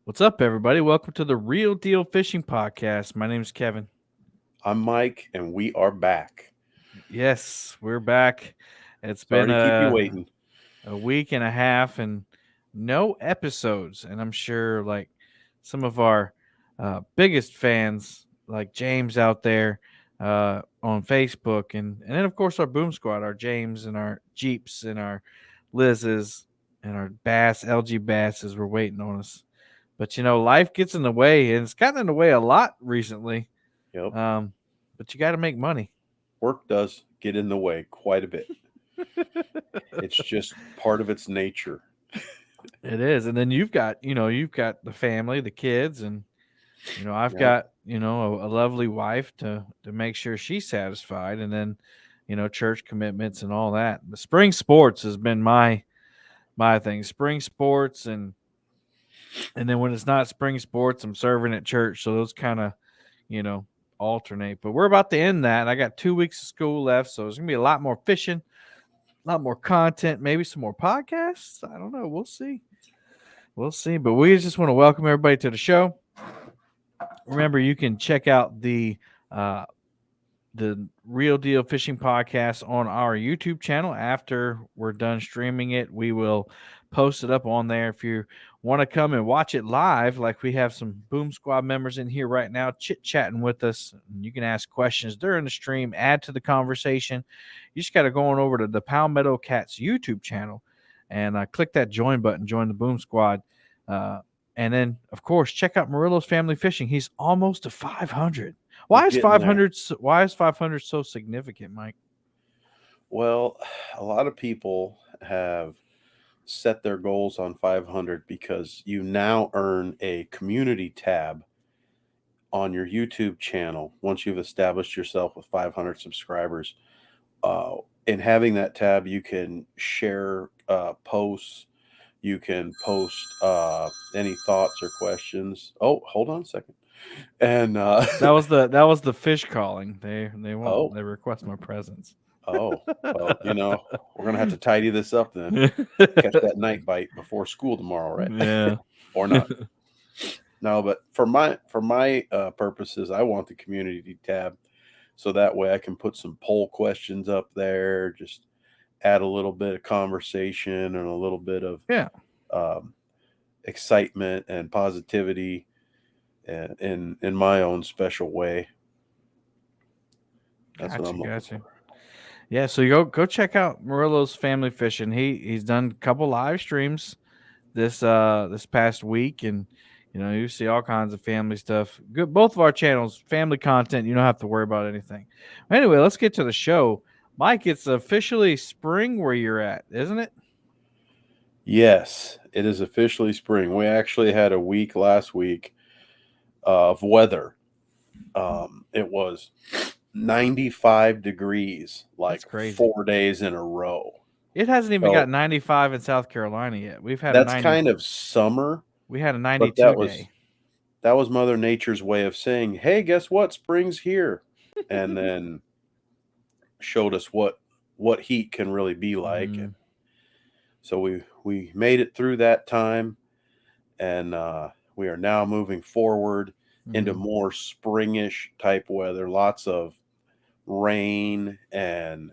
What's up, everybody? Welcome to the Real Deal Fishing Podcast. My name is Kevin. I'm Mike, and we are back. Yes, we're back. It's been Sorry to keep you waiting. a week and a half and no episodes. And I'm sure, like, some of our biggest fans, like James out there on Facebook, and then, of course, our Boom Squad, our James and our Jeeps and our Liz's and our Bass, LG Basses were waiting on us. But life gets in the way, and it's gotten in the way a lot recently. Yep. Um, but you got to make money. Work does get in the way quite a bit. It's just part of its nature. It is, and then you've got the family, the kids, and I've Yep. got a lovely wife to make sure she's satisfied, and then church commitments and all that. The spring sports has been my thing. Spring sports, and then when it's not spring sports, I'm serving at church, so those kind of you know alternate. But we're about to end that. I got 2 weeks of school left, so there's gonna be a lot more fishing, a lot more content, maybe some more podcasts. I don't know. We'll see. We'll see. But we just want to welcome everybody to the show. Remember, you can check out uh, the Real Deal Fishing Podcast on our YouTube channel. After we're done streaming it, we will post it up on there. If you want to come and watch it live, like we have some Boom Squad members in here right now chit chatting with us, you can ask questions during the stream, add to the conversation. You just got to go on over to the Palmetto Cats YouTube channel and click that join button, join the Boom Squad. Uh, and then, of course, check out Murillo's Family Fishing. He's almost to 500. We're Why is getting there. 500 why is 500 so significant, Mike? Well, a lot of people have set their goals on 500 because you now earn a community tab on your YouTube channel once you've established yourself with 500 subscribers. In having that tab, you can share posts. You can post any thoughts or questions. Oh, hold on a second. And That was the fish calling. They oh, won't they request my presence. oh, well, we're gonna have to tidy this up then. Catch that night bite before school tomorrow, right? Yeah. Or not. No, but for my purposes, I want the community tab so that way I can put some poll questions up there, just add a little bit of conversation and a little bit of Yeah. um, excitement and positivity in my own special way. That's what Gotcha, I'm looking gotcha. for. Yeah, so you go check out Murillo's Family Fishing. He's done a couple live streams this past week, and you see all kinds of family stuff. Good, both of our channels, family content. You don't have to worry about anything. Anyway, let's get to the show. Mike, it's officially spring where you're at, isn't it? Yes, it is officially spring. We actually had a week last week of weather. It was 95 degrees That's like crazy. 4 days in a row. It hasn't even got So 95 in South Carolina yet. We've had a that's 90. kind of summer, We had a but 92 day. that was Mother Nature's way of saying, "Hey, guess what? Spring's here," and then showed us what heat can really be like. And Mm, so we made it through that time, and we are now moving forward into mm. more springish type weather. Lots of rain and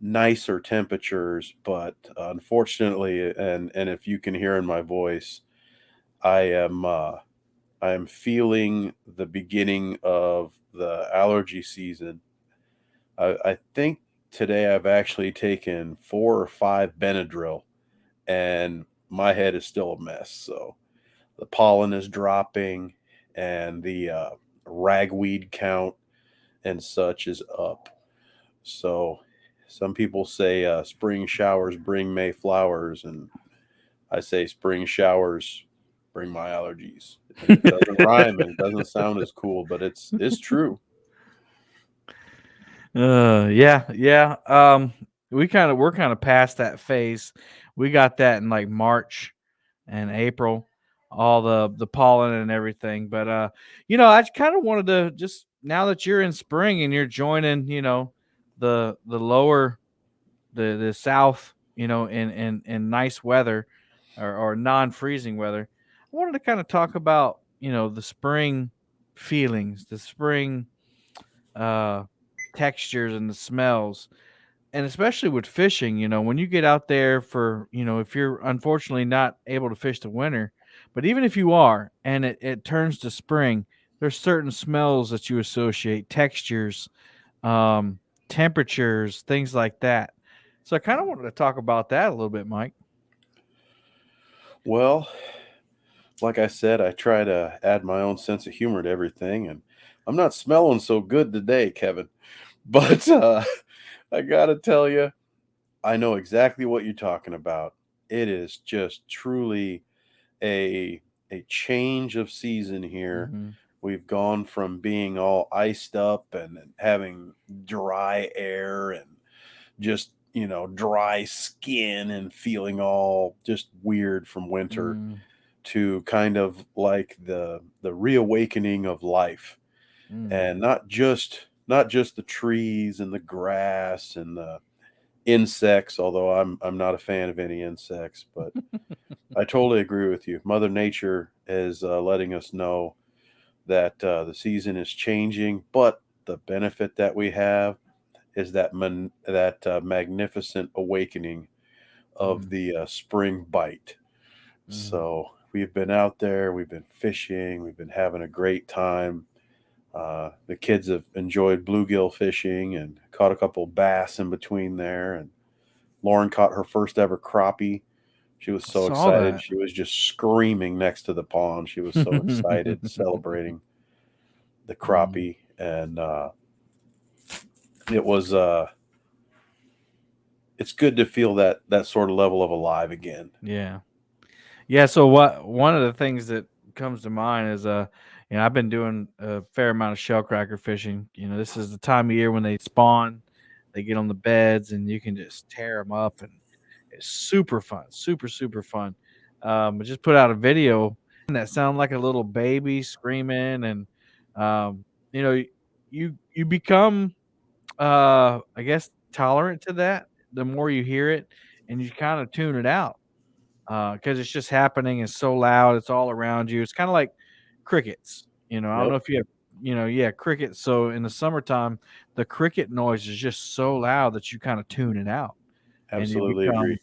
nicer temperatures, but unfortunately, and if you can hear in my voice, I am I am feeling the beginning of the allergy season. I think today I've actually taken 4 or 5 Benadryl, and my head is still a mess. So the pollen is dropping, and the ragweed count and such is up. So some people say spring showers bring May flowers, and I say spring showers bring my allergies. And it doesn't rhyme and it doesn't sound as cool, but it's true. Yeah, yeah. We're kind of past that phase. We got that in like March and April, all the pollen and everything. But I kind of wanted to just now that you're in spring and you're joining, the lower the south, in nice weather or non freezing weather. I wanted to kind of talk about, the spring feelings, the spring uh, textures and the smells, and especially with fishing. When you get out there for, if you're unfortunately not able to fish the winter, but even if you are and it turns to spring, there's certain smells that you associate, textures, um, temperatures, things like that. So I kind of wanted to talk about that a little bit, Mike. Well, like I said, I try to add my own sense of humor to everything, and I'm not smelling so good today, Kevin. But I gotta tell you, I know exactly what you're talking about. It is just truly a change of season here. Hmm. We've gone from being all iced up and having dry air and just, dry skin and feeling all just weird from winter Mm, to kind of like the reawakening of life. mm. And not just the trees and the grass and the insects, although I'm not a fan of any insects, but I totally agree with you. Mother Nature is letting us know that the season is changing, but the benefit that we have is that magnificent awakening of Mm, the spring bite. mm. So we've been out there, we've been fishing, we've been having a great time. The kids have enjoyed bluegill fishing and caught a couple bass in between there. And Lauren caught her first ever crappie. She was I so saw excited. that. She was just screaming next to the pond. She was so excited celebrating the Mm, crappie. And it was, it's good to feel that sort of level of alive again. yeah. Yeah, so what one of the things that comes to mind is I've been doing a fair amount of shellcracker fishing. This is the time of year when they spawn, they get on the beds and you can just tear them up, and it's super fun, super super fun. I just put out a video that sound like a little baby screaming, and um you know you become I guess tolerant to that the more you hear it, and you kind of tune it out because it's just happening. It's so loud. It's all around you. It's kind of like crickets. I don't know Yep, if you have, yeah, crickets. So in the summertime, the cricket noise is just so loud that you kind of tune it out, and absolutely agree.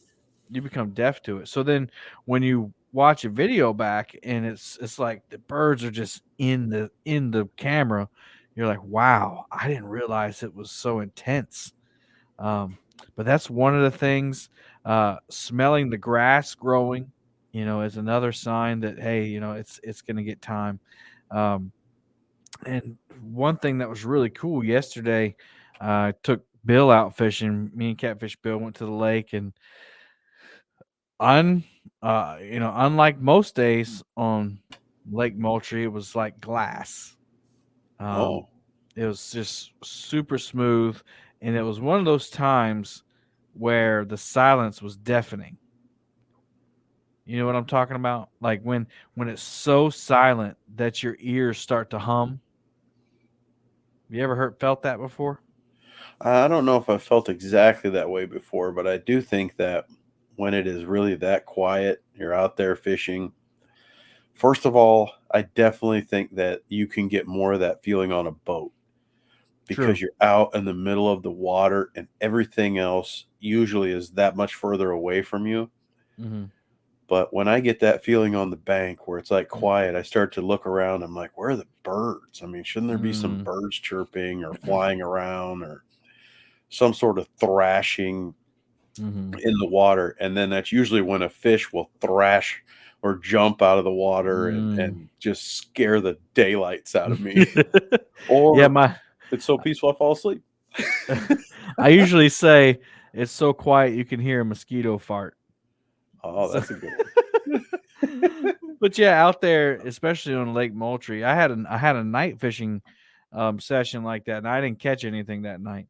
you become deaf to it. So then when you watch a video back and it's like the birds are just in the camera, you're like, wow, I didn't realize it was so intense. Um, but that's one of the things. Smelling the grass growing, is another sign that, hey, it's going to get time. Um, and one thing that was really cool yesterday, I took Bill out fishing. Me and Catfish Bill went to the lake, and un, unlike most days on Lake Moultrie, it was like glass. Um, Oh, it was just super smooth, and it was one of those times where the silence was deafening. You know what I'm talking about? Like when it's so silent that your ears start to hum. You ever felt that before? I don't know if I felt exactly that way before, but I do think that when it is really that quiet, you're out there fishing. First of all, I definitely think that you can get more of that feeling on a boat True. because you're out in the middle of the water and everything else usually is that much further away from you. Mhm. But when I get that feeling on the bank where it's like Mm. quiet, I start to look around. I'm like, where are the birds? I mean, shouldn't there be some Mm. birds chirping or flying around or some sort of thrashing Mhm. in the water? And then that's usually when a fish will thrash or jump out of the water Mm. and just scare the daylights out of me. Yeah, Or my it's so peaceful I fall asleep. I usually say it's so quiet you can hear a mosquito fart. Oh, So that's a good one. but yeah, out there, especially on Lake Moultrie, I had a night fishing, session like that, and I didn't catch anything that night,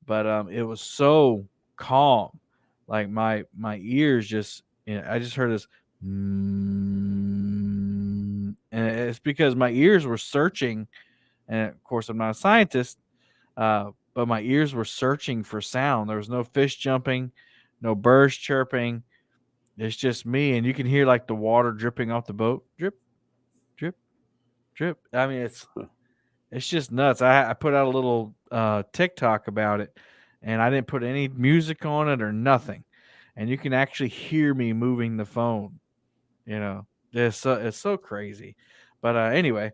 but, it was so calm, like, my ears just I just heard this, "Mm," and it's because my ears were searching, and, of course, I'm not a scientist, but my ears were searching for sound. There was no fish jumping, no birds chirping, It's just me, and you can hear like the water dripping off the boat, drip, drip, drip. I mean, it's just nuts. I put out a little TikTok about it, and I didn't put any music on it or nothing, and you can actually hear me moving the phone. You know, it's so crazy. But anyway,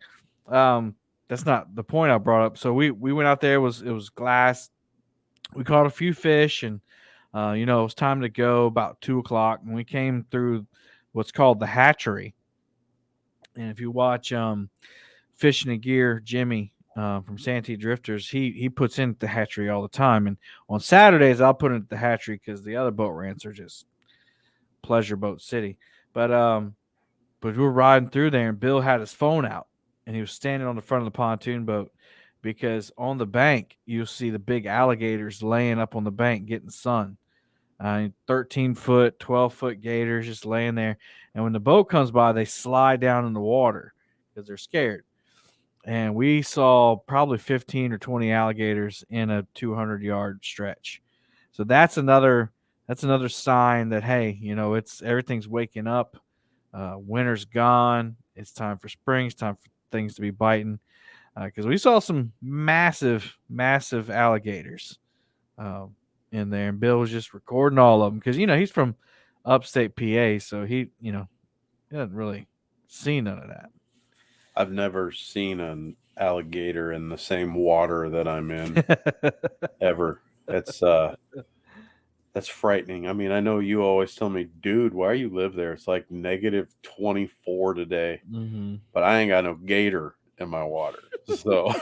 um, that's not the point I brought up. So we went out there. It was glass. We caught a few fish, and it was time to go about 2 o'clock, and we came through what's called the hatchery. And if you watch Fishing and Gear Jimmy from Santee Drifters, he puts in the hatchery all the time. And on Saturdays, I'll put in the hatchery because the other boat ramps are just pleasure boat city. But we were riding through there, and Bill had his phone out, and he was standing on the front of the pontoon boat because on the bank you'll see the big alligators laying up on the bank getting sun. 13-foot, 12-foot gators just laying there. And when the boat comes by, they slide down in the water because they're scared. And we saw probably 15 or 20 alligators in a 200-yard stretch. So that's another sign that, hey, it's everything's waking up. Winter's gone. It's time for spring. It's time for things to be biting. Because we saw some massive, massive alligators um, in there, and Bill was just recording all of them because he's from upstate PA, so he doesn't really see none of that. I've never seen an alligator in the same water that I'm in ever. It's that's frightening. I mean, I know you always tell me, dude, why you live there? It's like -24 today, hmm but I ain't got no gator in my water. So,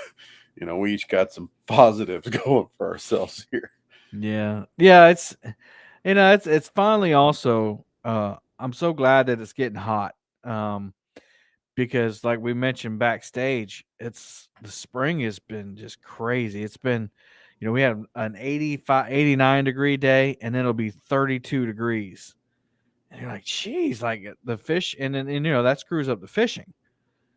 we each got some positives going for ourselves here. Yeah, yeah. It's finally also. I'm so glad that it's getting hot. Because like we mentioned backstage, it's the spring has been just crazy. It's been, we had an 85, 89-degree day, and then it'll be 32 degrees. And you're like, geez, like the fish, and that screws up the fishing,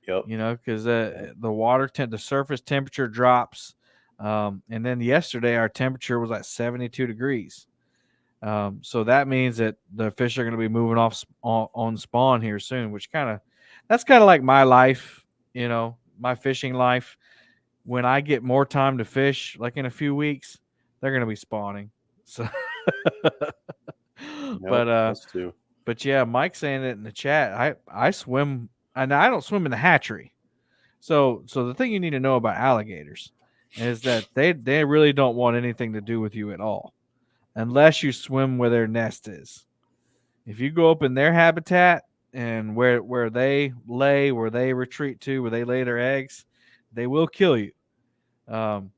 Yep. because the surface temperature drops. And then yesterday our temperature was like 72 degrees. So that means that the fish are going to be moving off on spawn here soon, which that's kind of like my life, my fishing life. When I get more time to fish, like in a few weeks, they're going to be spawning. So, Yep. but Us too. but yeah, Mike's saying it in the chat. I swim, and I don't swim in the hatchery. So the thing you need to know about alligators is that they really don't want anything to do with you at all, unless you swim where their nest is. If you go up in their habitat and where they lay, where they retreat to, where they lay their eggs, they will kill you. Um,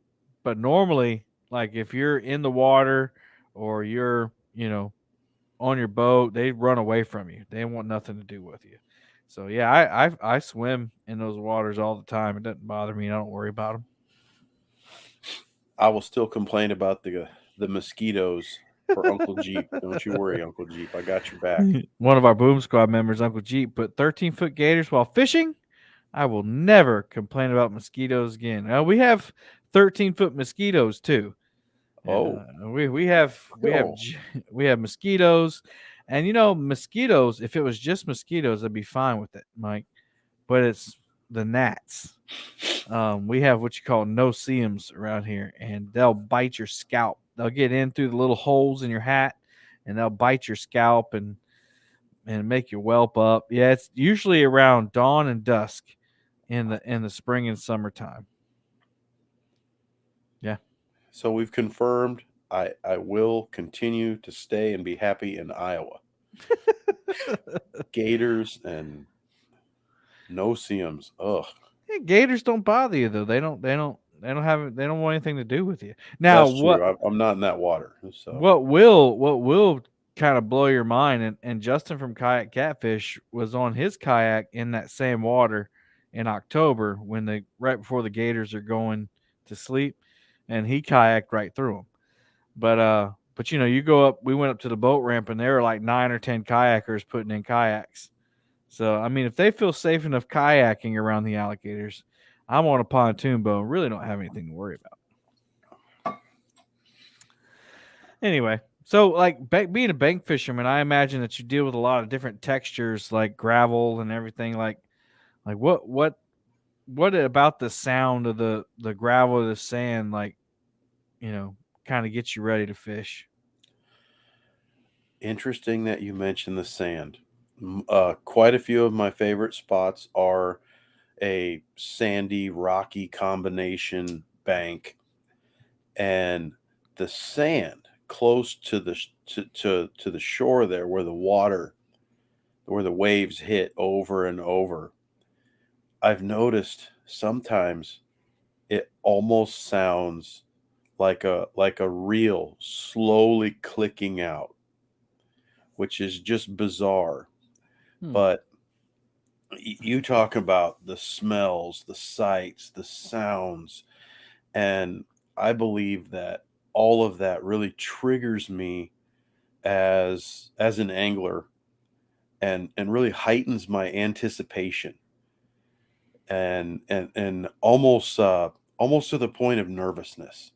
but normally, like if you're in the water or you're on your boat, they run away from you. They want nothing to do with you. So yeah, I swim in those waters all the time. It doesn't bother me. I don't worry about I will still complain about the mosquitoes for Uncle Jeep. Don't you worry, Uncle Jeep. I got your back. them. One of our Boom Squad members, Uncle Jeep, put 13-foot gators while fishing. I will never complain about mosquitoes again. We have 13-foot mosquitoes too. Oh, We have oh, we have mosquitoes, and mosquitoes. If it was just mosquitoes, I'd be fine with it, Mike. But it's the gnats. We have what you call no-see-ums around here, and they'll bite your scalp. They'll get in through the little holes in your hat, and they'll bite your scalp and make you whelp up. Yeah, it's usually around dawn and dusk in the spring and summertime. Yeah. so we've confirmed I will continue to stay and be happy in Iowa. Gators and no seams. Ugh, Yeah, gators don't bother you though. They don't want anything to do with you. Now, that's what true. I'm not in that water, so what will kind of blow your mind, and Justin from Kayak Catfish was on his kayak in that same water in October when the right before the gators are going to sleep, and he kayaked right through them. But you go up. We went up to the boat ramp, and there were like 9 or 10 kayakers putting in kayaks. So I mean, if they feel safe enough kayaking around the alligators, I'm on a pontoon boat and really don't have anything to worry about. Anyway, So, like being a bank fisherman, I imagine that you deal with a lot of different textures, like gravel and everything. Like what about the sound of the gravel or the sand, like you know, kind of gets you ready to fish? Interesting that you mentioned the sand. Quite a few of my favorite spots are a sandy, rocky combination bank, and the sand close to to the shore there, where the waves hit over and over. I've noticed sometimes it almost sounds like a reel slowly clicking out, which is just bizarre. Hmm. But you talk about the smells, the sights, the sounds, and I believe that all of that really triggers me as an angler, and really heightens my anticipation, and almost to the point of nervousness,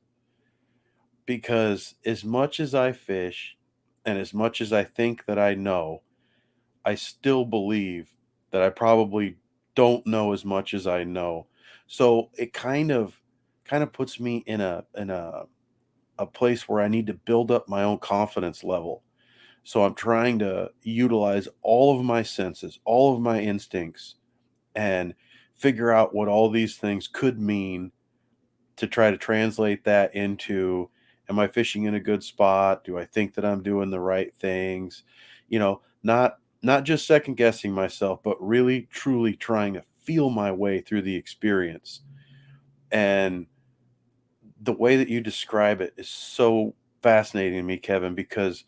because as much as I fish and as much as I think that I know, I still believe that I probably don't know as much as I know. So it kind of puts me in a place where I need to build up my own confidence level. So I'm trying to utilize all of my senses, all of my instincts, and figure out what all these things could mean, to try to translate that into, am I fishing in a good spot? Do I think that I'm doing the right things? Not just second guessing myself, but really truly trying to feel my way through the experience. And the way that you describe it is so fascinating to me, Kevin, because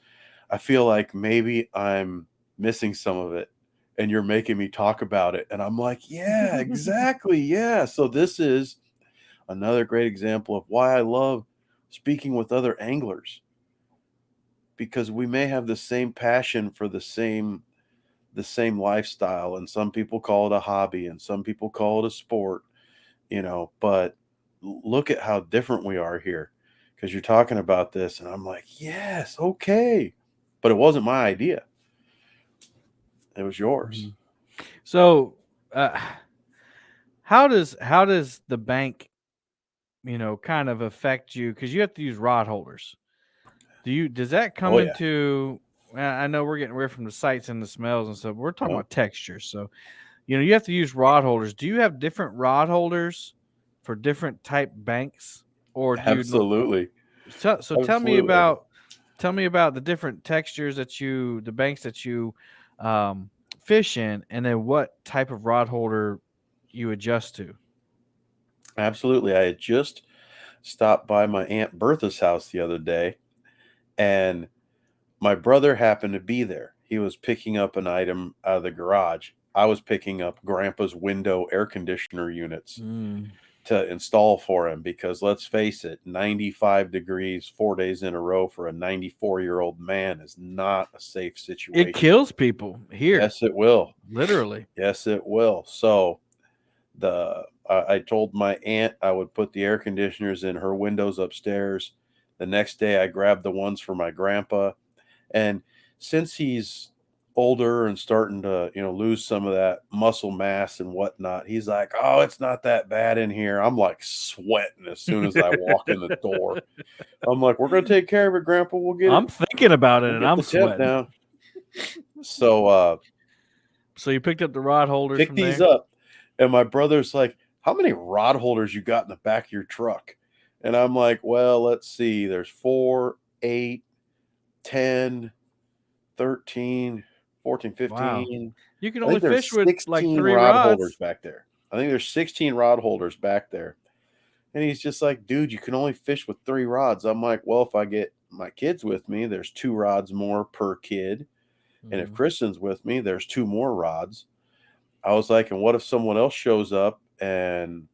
I feel like maybe I'm missing some of it, and you're making me talk about it. And I'm like, yeah, exactly. Yeah. So this is another great example of why I love speaking with other anglers, because we may have the same passion for the same lifestyle, and some people call it a hobby and some people call it a sport, but look at how different we are here, because you're talking about this and I'm like, yes, okay. But it wasn't my idea. It was yours. Mhm. So, uh, how does the bank, kind of affect you? Because you have to use rod holders. Does that come Oh yeah. into? I know we're getting away from the sights and the smells and stuff. We're talking Well, about texture. So, you have to use rod holders. Do you have different rod holders for different type banks, or do you look? absolutely. So Absolutely. tell me about the different textures the banks that you fish in, and then what type of rod holder you adjust to. Absolutely. I had just stopped by my Aunt Bertha's house the other day, and my brother happened to be there. He was picking up an item out of the garage. I was picking up Grandpa's window air conditioner units Mm. to install for him, because let's face it, 95 degrees 4 days in a row for a 94-year-old man is not a safe It situation. kills people here, Yes, it will. literally. Yes, it will. So I told my aunt I would put the air conditioners in her windows upstairs. The next day, I grabbed the ones for my grandpa. And since he's older and starting to, lose some of that muscle mass and whatnot, he's like, "Oh, it's not that bad in here." I'm like sweating as soon as I walk in the door. I'm like, "We're gonna take care of it, Grandpa. We'll get I'm it. thinking about it We'll and get I'm the temp sweating. down." So So you picked up the rod holders pick from these there? up, and my brother's like, "How many rod holders you got in the back of your truck?" And I'm like, "Well, let's see. There's 4, 8, 10, 13, 14, Wow. 15. You can I only think fish there's with like 16 three rod holders rods. back there. I think there's 16 rod holders back there." And he's just like, "Dude, you can only fish with 3 rods." I'm like, "Well, if I get my kids with me, there's 2 rods more per kid. And if Hmm. Kristen's with me, there's 2 more rods." I was like, "And what if someone else shows up and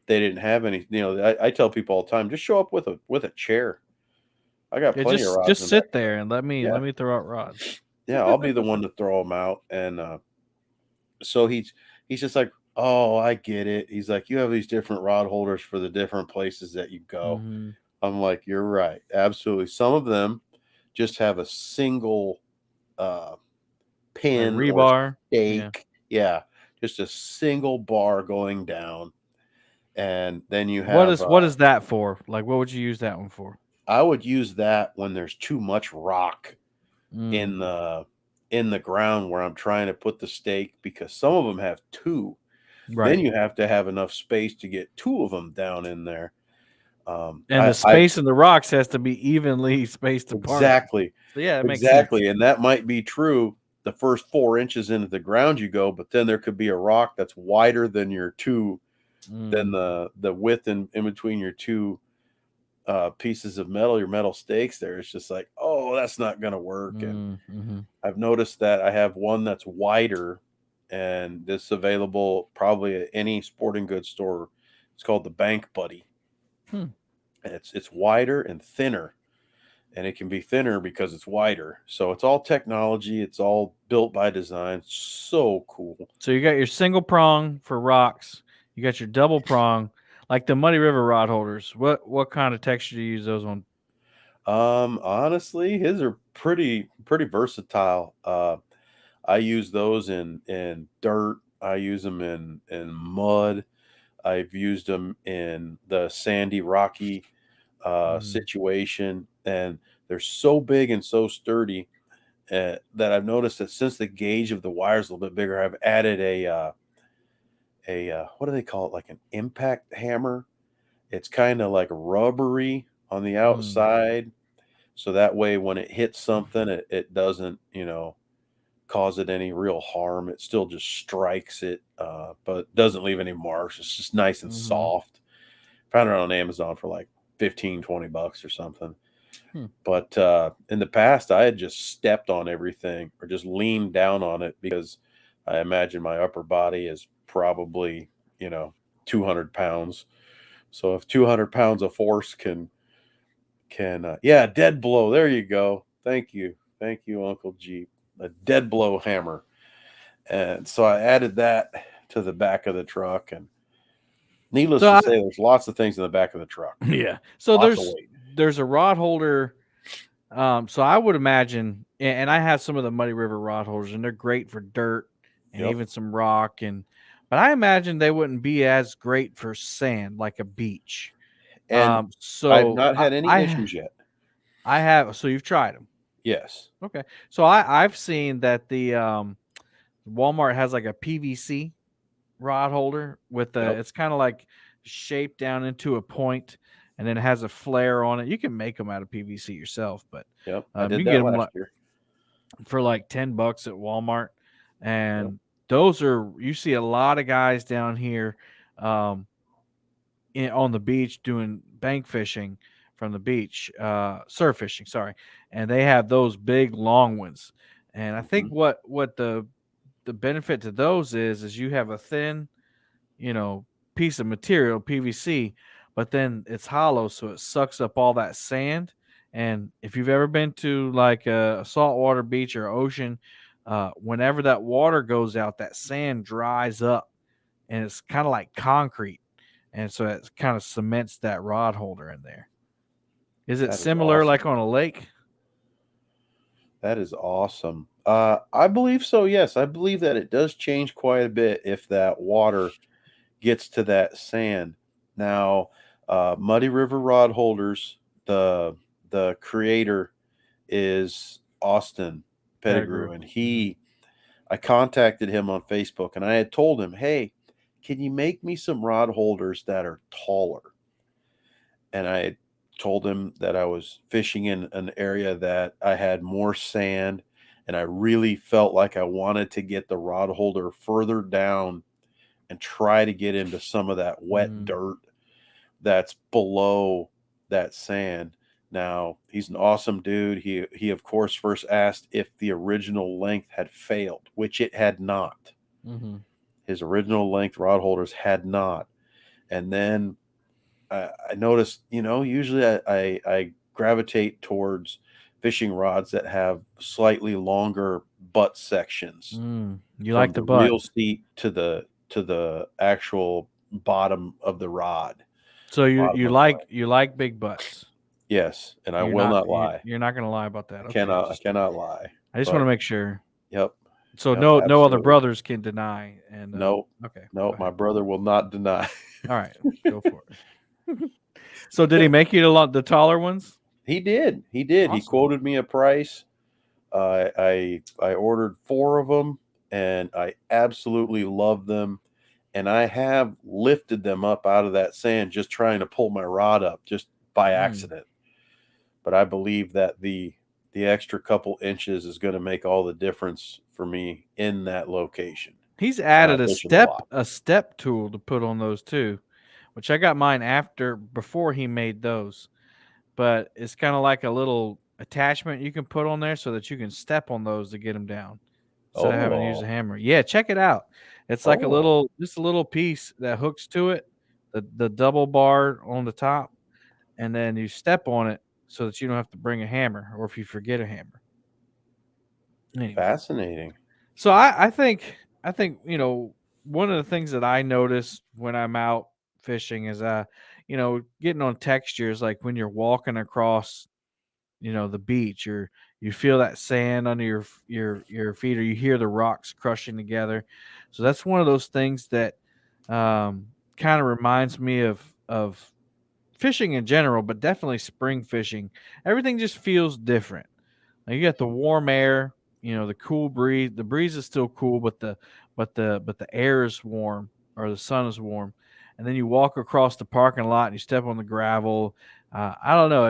they didn't have any?" I tell people all the time, just show up with a chair. I got Yeah, plenty of rods just in the back. sit there and let Yeah. me throw out rods. Yeah, I'll be the one to throw them out. And so he's just like, "Oh, I get it." He's like, "You have these different rod holders for the different places that you go." Hmm. I'm like, "You're right. Absolutely. Some of them just have a single uh, Like pin or rebar. Yeah. stake. Yeah, just a single bar going down, and then you What have. is what is that for? Like, what would you use that one for? I would use that when there's too much rock Mm, in the ground where I'm trying to put the stake, because some of them have two. Then right. you have to have enough space to get two of them down in there. And the I space in the rocks has to be evenly spaced apart. exactly, So yeah, it makes sense. exactly, and that might be true the first 4 inches into the ground you go, but then there could be a rock that's wider than your two, than Mm, the width in between your two pieces of metal, your metal stakes. There, it's just like, oh, that's not going to work. And mhm. I've noticed that I have one that's wider, and this available probably at any sporting goods store. It's called the Bank Buddy, Hmm. and it's wider and thinner, and it can be thinner because it's wider. So it's all technology. It's all built by design. So cool. So you got your single prong for rocks. You got your double prong, like the Muddy River rod holders. What kind of texture do you use those on? Honestly, his are pretty versatile. I use those in dirt. I use them in mud. I've used them in the sandy, rocky Mm, situation, and they're so big and so sturdy that I've noticed that since the gauge of the wire is a little bit bigger, I've added a what do they call it? Like an impact hammer. It's kind of like rubbery on the mm, outside, so that way when it hits something, it doesn't, cause it any real harm. It still just strikes it, but doesn't leave any marks. It's just nice and mhm. soft. Found it on Amazon for like 15-20 bucks or something. Hmm. But in the past, I had just stepped on everything or just leaned down on it, because I imagine my upper body is probably, you know, 200 pounds. So if 200 pounds of force yeah, dead blow. There you go. Thank you, Uncle Jeep. A dead blow hammer. And so I added that to the back of the truck. And needless So to I say, there's lots of things in the back of the truck. yeah. So Lots of weight. there's a rod holder. So I would imagine, and I have some of the Muddy River rod holders, and they're great for dirt and Yep. even some rock. But I imagine they wouldn't be as great for sand, like a beach. And I've So not had any issues yet. I have. So you've tried them, Yes. okay? So I've seen that the Walmart has like a PVC rod holder with a. Yep. It's kind of like shaped down into a point, and then it has a flare on it. You can make them out of PVC yourself, but Yep. I you did can get that them last like year. for like $10 at Walmart, Yep. and those are you see a lot of guys down here um, on the beach doing bank fishing from the beach, surf fishing, sorry, and they have those big long ones. And I think Hmm. what the benefit to those is you have a thin, you know, piece of material, PVC, but then it's hollow, so it sucks up all that sand. And if you've ever been to like a saltwater beach or ocean, whenever that water goes out, that sand dries up and it's kind of like concrete. And so it kind of cements that rod holder in there. Is it That is similar awesome. like on a lake? That is awesome. I believe so. Yes, I believe that it does change quite a bit if that water gets to that sand. Now, Muddy River Rod Holders, the creator is Austin Pettigrew, Pettigrew. and Hmm. I contacted him on Facebook, and I had told him, "Hey, can you make me some rod holders that are taller?" And I had told him that I was fishing in an area that I had more sand, and I really felt like I wanted to get the rod holder further down and try to get into some of that wet Mm, dirt that's below that sand. Now, he's an awesome dude. He of course first asked if the original length had failed, which it had not. mm-hmm. His original length rod holders had not. And then I noticed, usually I gravitate towards fishing rods that have slightly longer butt sections You from like the the butt. reel seat to the actual bottom of the rod, So you bottom you of the like rod. you like big butts. Yes, and I will not lie. You're not gonna lie about that. I Okay, cannot I cannot lie. I just want to But make sure. yep, So yep, no other absolutely. brothers can deny. And Nope. okay, go Nope, my ahead. brother will not deny. All right, go for it. So did he make you the taller ones? He did. He did. He Awesome. quoted me a price. I ordered 4 of them, and I absolutely love them, and I have lifted them up out of that sand just trying to pull my rod up just by Mm. accident. But I believe that the extra couple inches is gonna make all the difference for me in that location, He's and I added fish it a lot. a step tool to put on those too, which I got mine after before he made those. But it's kind of like a little attachment you can put on there so that you can step on those to get them down instead of having to use a Oh, hammer. Yeah, check it out. It's like a oh, little, just a little piece that hooks to it, the double bar on the top, and then you step on it so that you don't have to bring a hammer or if you forget a hammer. Anyway, fascinating. so I think one of the things that I notice when I'm out fishing is getting on textures like when you're walking across the beach, or you feel that sand under your feet, or you hear the rocks crushing together. So that's one of those things that kind of reminds me of fishing in general, but definitely spring fishing. Everything just feels different. Like you got the warm air, the cool breeze. The breeze is still cool, but the air is warm, or the sun is warm. And then you walk across the parking lot and you step on the gravel. I don't know.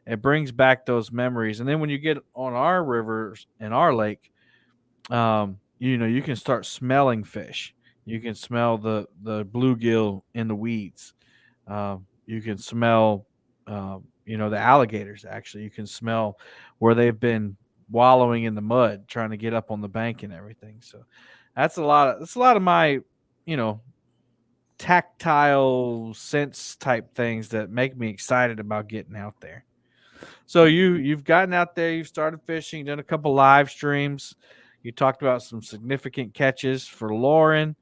It brings back those memories. And then when you get on our rivers and our lake, you can start smelling fish. You can smell the bluegill in the weeds. You can smell, the alligators. Actually, you can smell where they've been wallowing in the mud, trying to get up on the bank and everything. So that's a lot of my, you know, tactile sense type things that make me excited about getting out there. So you've gotten out there, you've started fishing, done a couple live streams. You talked about some significant catches for Lauren.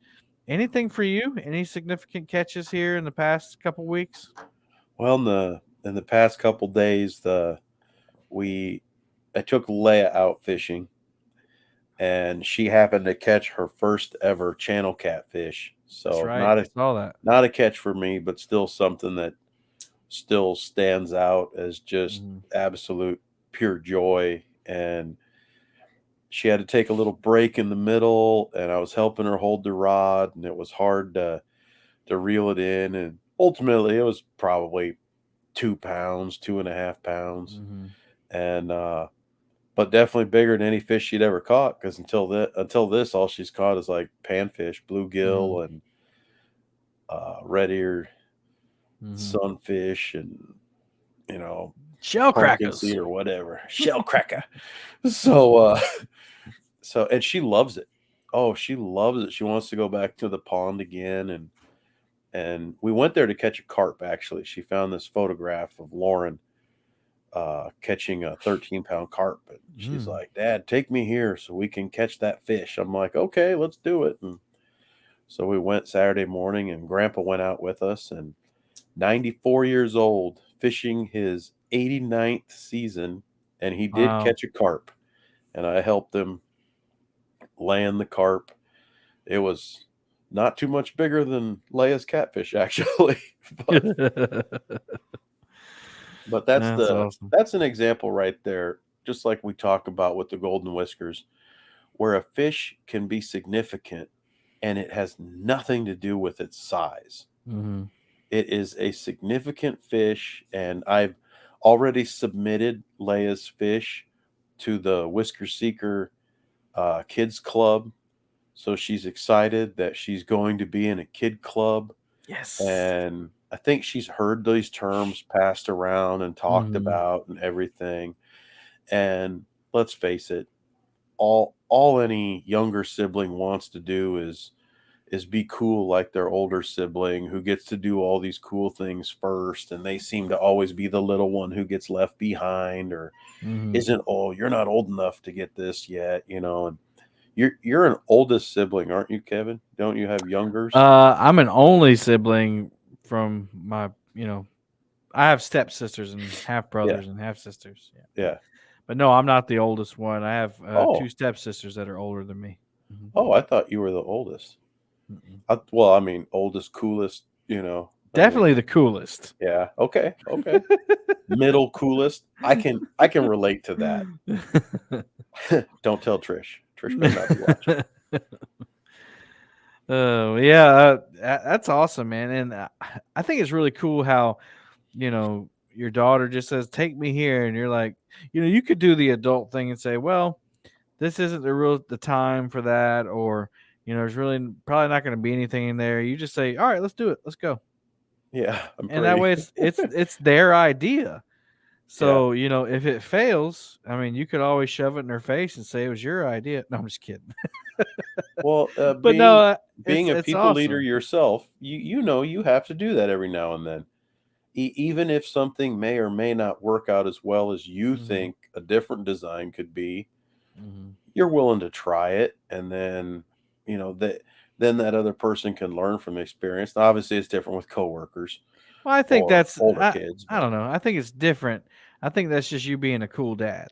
Anything for you? Any significant catches here in the past couple weeks? Well, in the past couple days, the we I took Leia out fishing, and she happened to catch her first ever channel catfish. That's So right. I saw that. not a catch for me, but still something that still stands out as just Mhm. absolute pure joy. And she had to take a little break in the middle, and I was helping her hold the rod, and it was hard to reel it in. And ultimately, it was probably 2 pounds, 2.5 pounds, Mhm. and but definitely bigger than any fish she'd ever caught. Because until this, all she's caught is like panfish, Mhm. bluegill, and red eared Mhm. sunfish, and you know Shell pumpkin crackers. seed or whatever, shell cracker. So so and she loves it. Oh, she loves it. She wants to go back to the pond again, and we went there to catch a carp. Actually, she found this photograph of Lauren catching a 13-pound carp. And she's Mm. like, "Dad, take me here so we can catch that fish." I'm like, "Okay, let's do it." And so we went Saturday morning, and Grandpa went out with us. And 94 years old, fishing his 89th season, and he did Wow. catch a carp. And I helped him land the carp. It was not too much bigger than Leia's catfish, actually, but That's awesome. that's an example right there, just like we talk about with the golden whiskers, where a fish can be significant and it has nothing to do with its size. Mhm. It is a significant fish, and I've already submitted Leia's fish to the Whisker Seeker Kids Club. So she's excited that she's going to be in a kid club. Yes. And I think she's heard these terms passed around and talked Mhm. about and everything. And let's face it, all any younger sibling wants to do is be cool like their older sibling who gets to do all these cool things first, and they seem to always be the little one who gets left behind or Mhm. isn't, oh, you're not old enough to get this yet. And you're an oldest sibling, aren't you, Kevin? Don't you have youngers? I'm an only sibling from my I have stepsisters and half Yeah, brothers and half sisters. Yeah, yeah. but no, I'm not the oldest one. I have two Oh, stepsisters that are older than me. Hmm. oh, I thought you were the oldest. Mm-mm. Well, I mean, oldest, coolest. You know, I mean, Definitely the coolest. yeah. Okay, okay. Middle coolest. I can relate to that. Don't tell Trish. Trish better not be watching. Oh yeah, that's awesome, man. And I think it's really cool how your daughter just says, "Take me here," and you're like, you could do the adult thing and say, "Well, this isn't the time for that," or there's really probably not going to be anything in there. You just say, "All right, let's do it. Let's go," Yeah, I'm and that pretty. way it's their idea. Yeah. So if it fails, I mean, you could always shove it in their face and say it was your idea. No, I'm just kidding. Well, But no, being a it's people leader awesome. yourself, you have to do that every now and then. Even if something may or may not work out as well as you Hmm. think a different design could be, Hmm. you're willing to try it, and then that then that other person can learn from experience. Now, obviously, it's different with coworkers Well, I think or that's older kids, I but don't know. I think it's different. I think that's just you being a cool dad.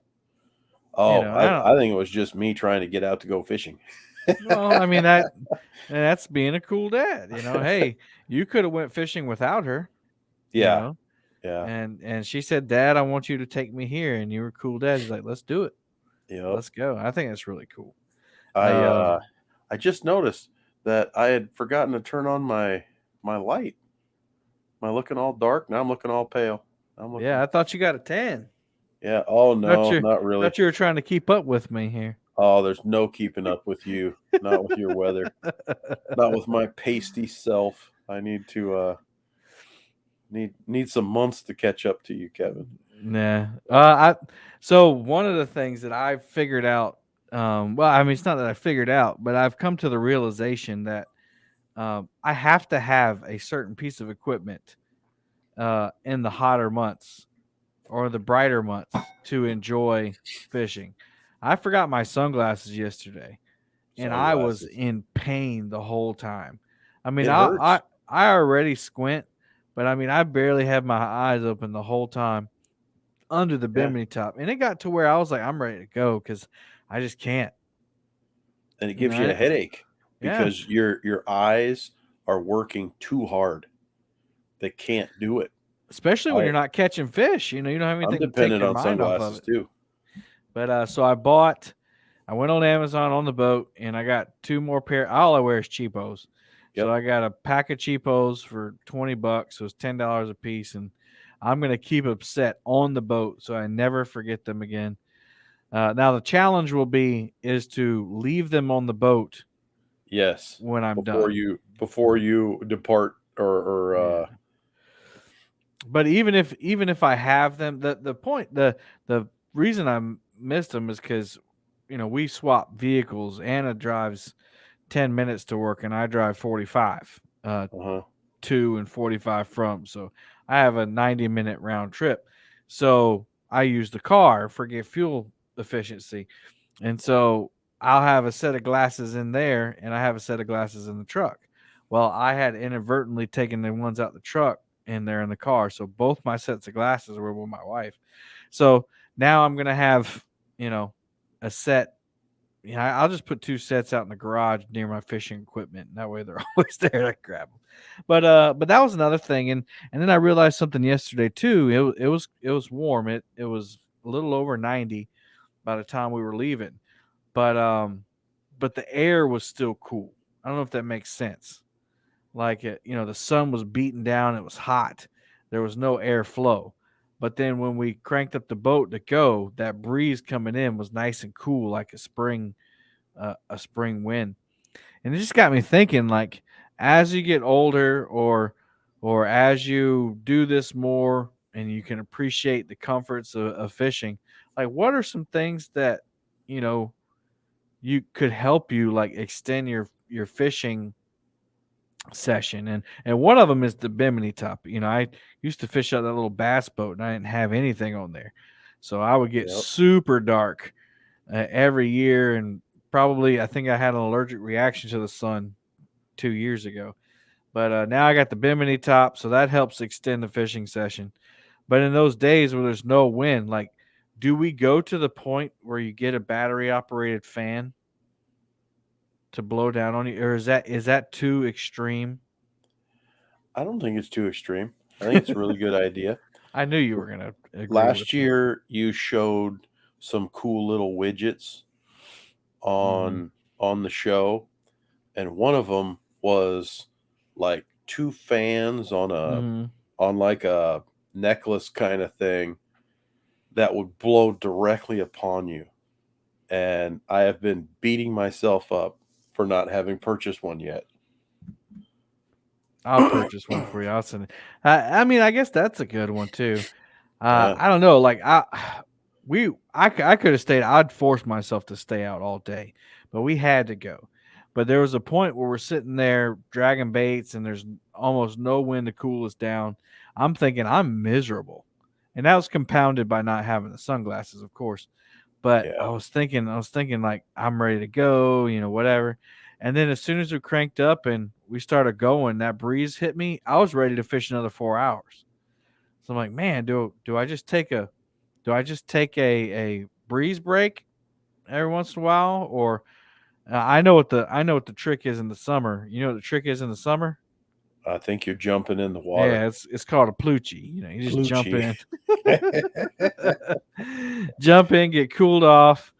oh, I don't. I think it was just me trying to get out to go fishing. Well, I mean that's being a cool dad. Hey, you could have went fishing without her. You Yeah, know, yeah, and she said, "Dad, I want you to take me here," and you were a cool dad. He's like, "Let's do it. yep. Let's go." I think that's really cool. I Um, uh, I just noticed that I had forgotten to turn on my light. Am I looking all dark? Now I'm looking all pale. I'm yeah, looking. I thought you got a 10. Yeah. Oh Thought no, you not really. thought you were trying to keep up with me here. Oh, there's no keeping up with you. Not with your weather. Not with my pasty self. I need to need some months to catch up to you, Kevin. Nah. I so one of the things that I've figured out, well, I mean, it's not that I figured out, but I've come to the realization that I have to have a certain piece of equipment in the hotter months or the brighter months to enjoy fishing. I forgot my sunglasses yesterday, and I was Sunglasses. in pain the whole time. I mean, It I hurts. I already squint, but I mean, I barely had my eyes open the whole time under the Yeah. bimini top, and it got to where I was like, I'm ready to go because I just can't. And it You gives you know, a headache yeah. because your eyes are working too hard. They can't do it. Especially when I you're not catching fish, you don't have I'm anything to take dependent your on mind off of sunglasses it. too. But so I went on Amazon on the boat, and I got two more pair. All I wear is cheapos, so Yep. I got a pack of cheapos for $20. So it's $10 a piece, and I'm gonna keep them set on the boat so I never forget them again. Now the challenge will be is to leave them on the boat Yes. when I'm Before done. you depart or Yeah. But even if I have them, the reason I missed them is because we swap vehicles. Anna drives 10 minutes to work, and I drive 45 uh-huh. to and 45 from. So I have a 90-minute round trip. So I use the car for get fuel efficiency, and so I'll have a set of glasses in there, and I have a set of glasses in the truck. Well, I had inadvertently taken the ones out the truck, and they're in the car. So both my sets of glasses were with my wife. So now I'm gonna have, you know, a set. Yeah, I'll just put two sets out in the garage near my fishing equipment. And that way they're always there to grab them. But that was another thing, and then I realized something yesterday too. It was warm. It was a little over 90 by the time we were leaving, but but the air was still cool. I don't know if that makes sense. Like the sun was beating down. It was hot. There was no airflow. But then when we cranked up the boat to go, that breeze coming in was nice and cool, like a spring wind. And it just got me thinking, like, as you get older, or as you do this more, and you can appreciate the comforts of fishing, like, what are some things that you know you could help you like extend your fishing session? And one of them is the bimini top. I used to fish out that little bass boat, and I didn't have anything on there, so I would get Yep. super dark every year. And probably I think I had an allergic reaction to the sun 2 years ago. But now I got the bimini top, so that helps extend the fishing session. But in those days where there's no wind, like, do we go to the point where you get a battery operated fan to blow down on you, or is that too extreme? I don't think it's too extreme. I think it's a really good idea. I knew you were gonna agree with Last me. year, you showed some cool little widgets Hmm. on the show, and one of them was like two fans Hmm. on like a necklace kind of thing that would blow directly upon you. And I have been beating myself up for not having purchased one yet. I'll purchase one for you. I'll send it. I mean, I guess that's a good one too. Yeah, I don't know. Like I could have stayed. I'd force myself to stay out all day, but we had to go. But there was a point where we're sitting there dragging baits, and there's almost no wind to cool us down. I'm thinking I'm miserable, and that was compounded by not having the sunglasses, of course. But yeah. I was thinking like I'm ready to go, whatever. And then as soon as we cranked up and we started going, that breeze hit me. I was ready to fish another 4 hours. So I'm like, man, do I just take a breeze break every once in a while, or I know what the trick is in the summer. You know what the trick is in the summer? I think you're jumping in the water. Yeah, it's called a pluchie. You just jump Pluchy. in, jump in, get cooled off,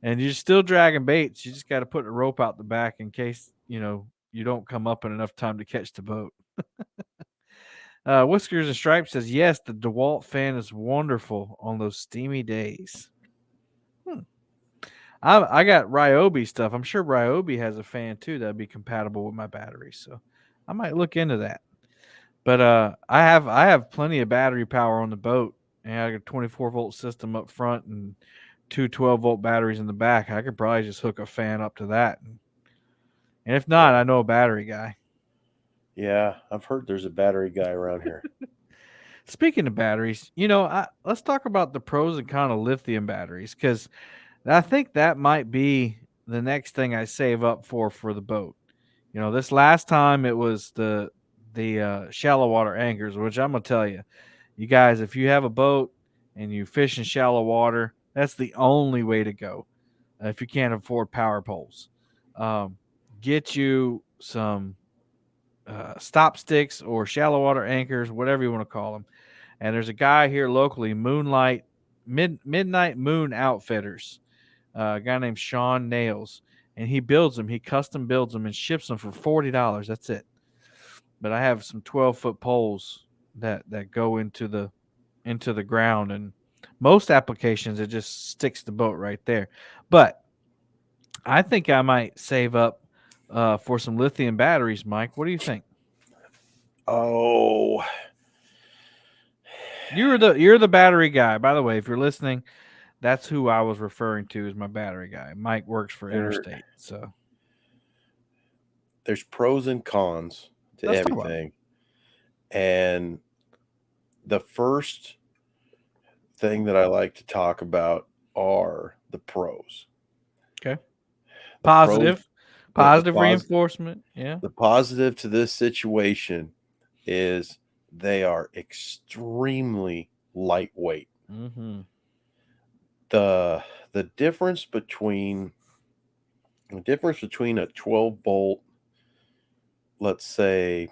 and you're still dragging baits. You just got to put the rope out the back in case you don't come up in enough time to catch the boat. Whiskers and Stripes says yes, the DeWalt fan is wonderful on those steamy days. Hmm. I got Ryobi stuff. I'm sure Ryobi has a fan too that'd be compatible with my batteries. So I might look into that. But I have plenty of battery power on the boat, and I got a 24-volt system up front and two 12-volt batteries in the back. I could probably just hook a fan up to that, and if not, I know a battery guy. Yeah, I've heard there's a battery guy around here. Speaking of batteries, let's talk about the pros and cons of lithium batteries, because I think that might be the next thing I save up for the boat. This last time it was the shallow water anchors, which I'm gonna tell you, you guys, if you have a boat and you fish in shallow water, that's the only way to go. If you can't afford power poles, um, get you some stop sticks or shallow water anchors, whatever you want to call them. And there's a guy here locally, Midnight Moon Outfitters, a guy named Sean Nails, and he builds them. He custom builds them and ships them for $40. That's it. But I have some 12-foot poles that go into the ground, and most applications it just sticks the boat right there. But I think I might save up for some lithium batteries, Mike. What do you think? Oh, You're the battery guy. By the way, if you're listening, that's who I was referring to as my battery guy. Mike works for there Interstate, so there's pros and cons to let's talk about it. everything. And the first thing that I like to talk about are the pros. Okay, The pros, positive, the the positive pos, reinforcement. Yeah. the positive to this situation is they are extremely lightweight. Mm-hmm. The the difference between a 12 volt, let's say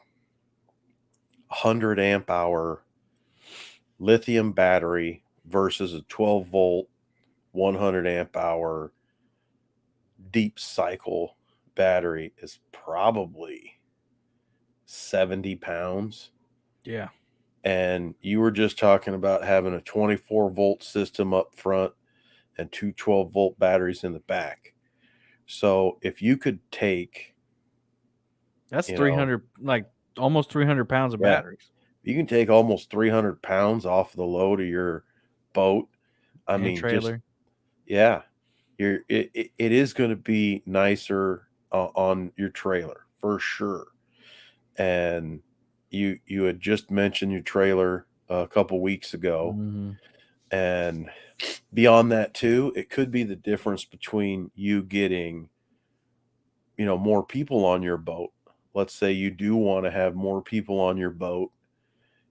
100 amp hour lithium battery versus a 12 volt 100 amp hour deep cycle battery is probably 70 pounds. Yeah. And you were just talking about having a 24-volt system up front and two 12-volt batteries in the back. So if you could take, That's you know, 300, like almost 300 pounds of yeah, batteries you can take almost 300 pounds off the load of your boat. I and mean, just, trailer. yeah, it is going to be nicer on your trailer for sure. And you had just mentioned your trailer a couple weeks ago, Mm-hmm. and beyond that too, it could be the difference between you getting more people on your boat. let's say you do want to have more people on your boat,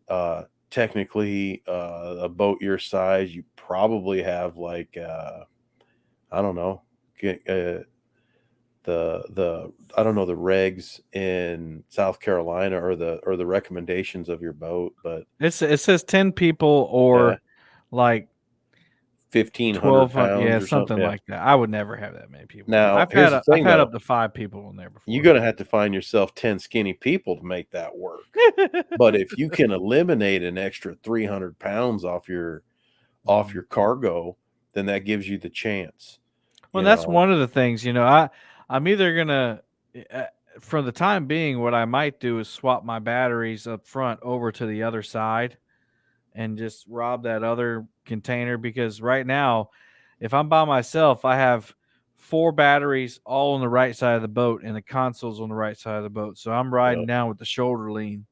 uh, technically, a boat your size, you probably have like, I don't know, get, the I don't know the regs in South Carolina or the recommendations of your boat, but It says 10 people yeah, or like 1,500 12, pounds yeah, or something. something Yeah. like that. I would never have that many people on there. Now, here's the I've thing had though, up to 5 people on there you're before. gonna have to find yourself 10 skinny people to make that work. But if you can eliminate an extra 300 pounds off Mhm. your cargo, then that gives you the chance, Well, you that's know. one of the things, I'm either gonna, uh, for the time being, what I might do is swap my batteries up front over to the other side and just rob that other container because right now, if I'm by myself, I have 4 batteries all on the right side of the boat and the console's on the right side of the boat. So I'm riding Yep, down with the shoulder lean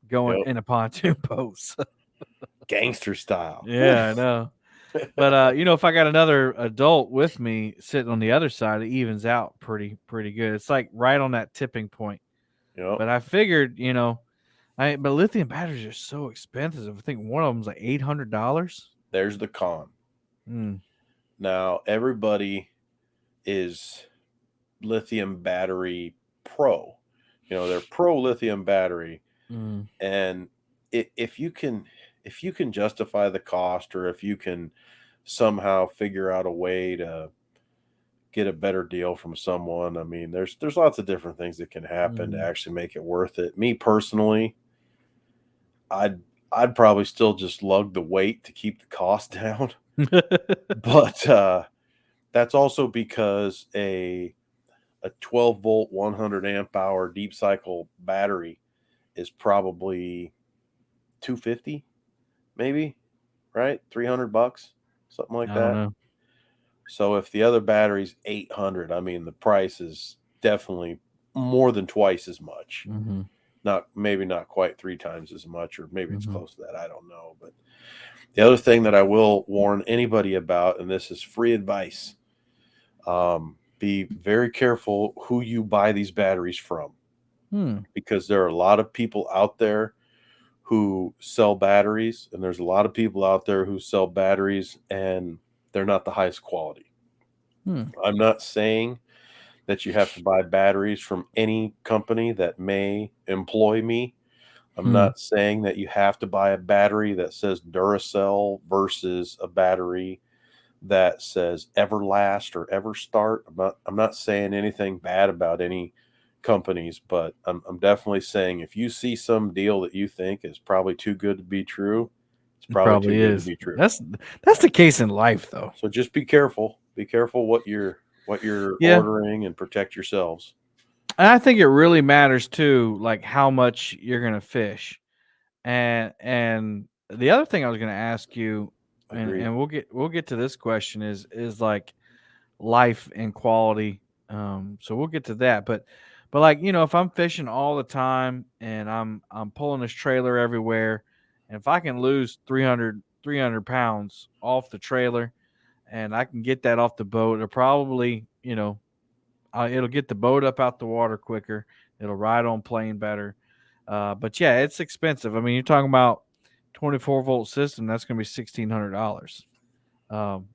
going yep. in a pontoon boat. So, Gangster style. yeah, I know. But if I got another adult with me sitting on the other side, it evens out pretty good. It's like right on that tipping point. Yep. But I figured, but lithium batteries are so expensive. I think one of them's like $800. There's the con. Mm, Now, everybody is lithium battery pro. They're pro lithium battery, mm, and if you can justify the cost, or if you can somehow figure out a way to get a better deal from someone, I mean, there's lots of different things that can happen to mm. actually make it worth it. Me personally, I'd I'd probably still just lug the weight to keep the cost down, but that's also because a 12 volt 100 amp hour deep cycle battery is probably 250, maybe, right? $300, something like I don't that. know. So if the other battery's 800, I mean, the price is definitely more than twice as much. Mhm, Not maybe not quite three times as much, or maybe it's mhm, close to that. I don't know. But the other thing that I will warn anybody about, and this is free advice, be very careful who you buy these batteries from, hmm, because there are a lot of people out there who sell batteries, and there's a lot of people out there who sell batteries and they're not the highest quality. hmm, I'm not saying that you have to buy batteries from any company that may employ me. I'm hmm, not saying that you have to buy a battery that says Duracell versus a battery that says Everlast or Everstart. I'm not saying anything bad about any companies, but I'm definitely saying if you see some deal that you think is probably too good to be true, it's it probably too probably good to is. be true. That's the case in life, though. So just be careful. Be careful what you're Yeah, ordering, and protect yourselves. and I think it really matters too, like how much you're gonna fish. And the other thing I was gonna ask you, and Agreed. we'll get to this question is like life and quality. So we'll get to that. But like, if I'm fishing all the time and I'm pulling this trailer everywhere, and if I can lose 300 pounds off the trailer and I can get that off the boat, it'll probably, it'll get the boat up out the water quicker. It'll ride on plane better. But yeah, it's expensive. I mean, you're talking about 24-volt system. That's going to be $1,600. Um,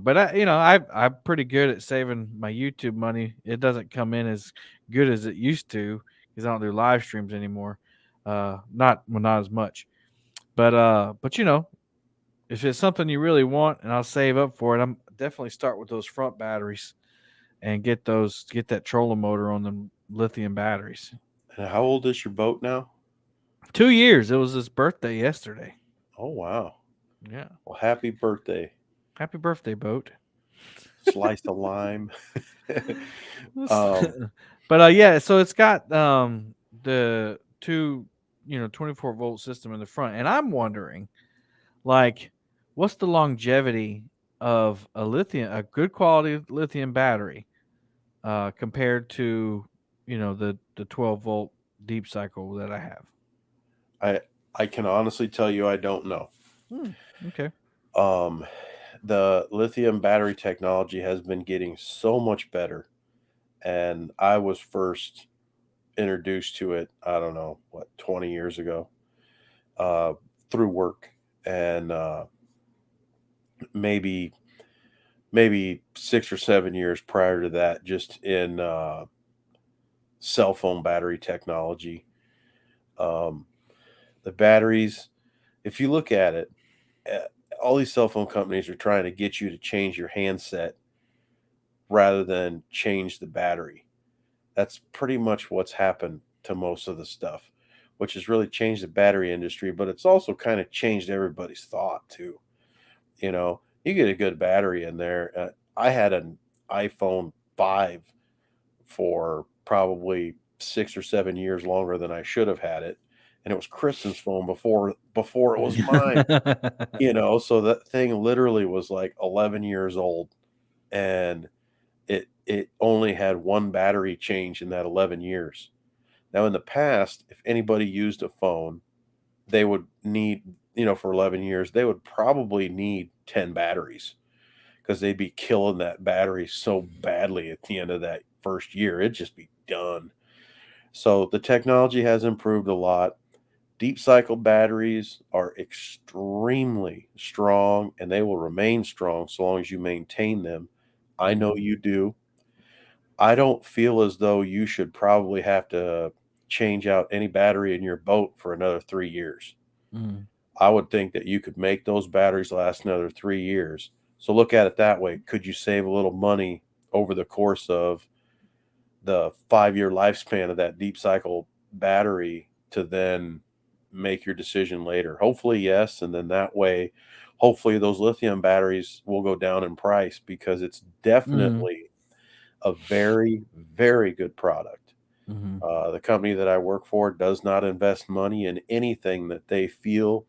but I'm pretty good at saving my YouTube money. It doesn't come in as good as it used to because I don't do live streams anymore. Not as much. But if it's something you really want and I'll save up for it, I'm definitely start with those front batteries and get that trolling motor on them lithium batteries. And how old is your boat now? 2 years. It was his birthday yesterday. Oh, wow. Yeah. Well, happy birthday. Happy birthday, boat. Slice of lime. um, But yeah, so it's got the two 24-volt system in the front, and I'm wondering, like, what's the longevity of a good quality lithium battery compared to the 12-volt deep cycle that I have. I I can honestly tell you I don't know. Hmm, okay. Um, the lithium battery technology has been getting so much better, and I was first introduced to it, I don't know, what, 20 years ago, uh, through work. And maybe maybe 6 or 7 years prior to that, just in cell phone battery technology. Um, the batteries, if you look at it, uh, all these cell phone companies are trying to get you to change your handset rather than change the battery. That's pretty much what's happened to most of the stuff, which has really changed the battery industry, but it's also kind of changed everybody's thought too. You get a good battery in there. I had an iPhone 5 for probably 6 or 7 years longer than I should have had it. And it was Kristen's phone before it was mine. So that thing literally was like 11 years old, and it only had one battery change in that 11 years. Now in the past, if anybody used a phone, they would need, for 11 years, they would probably need 10 batteries because they'd be killing that battery so badly at the end of that first year. It'd just be done. So the technology has improved a lot. Deep cycle batteries are extremely strong, and they will remain strong so long as you maintain them. I know Mhm, you do. I don't feel as though you should probably have to change out any battery in your boat for another 3 years. mhm, I would think that you could make those batteries last another 3 years. So look at it that way. Could you save a little money over the course of the 5 year lifespan of that deep cycle battery to then make your decision later? Hopefully, yes. And then that way, hopefully, those lithium batteries will go down in price because it's mhm, definitely a very, very good product. mhm, The company that I work for does not invest money in anything that they feel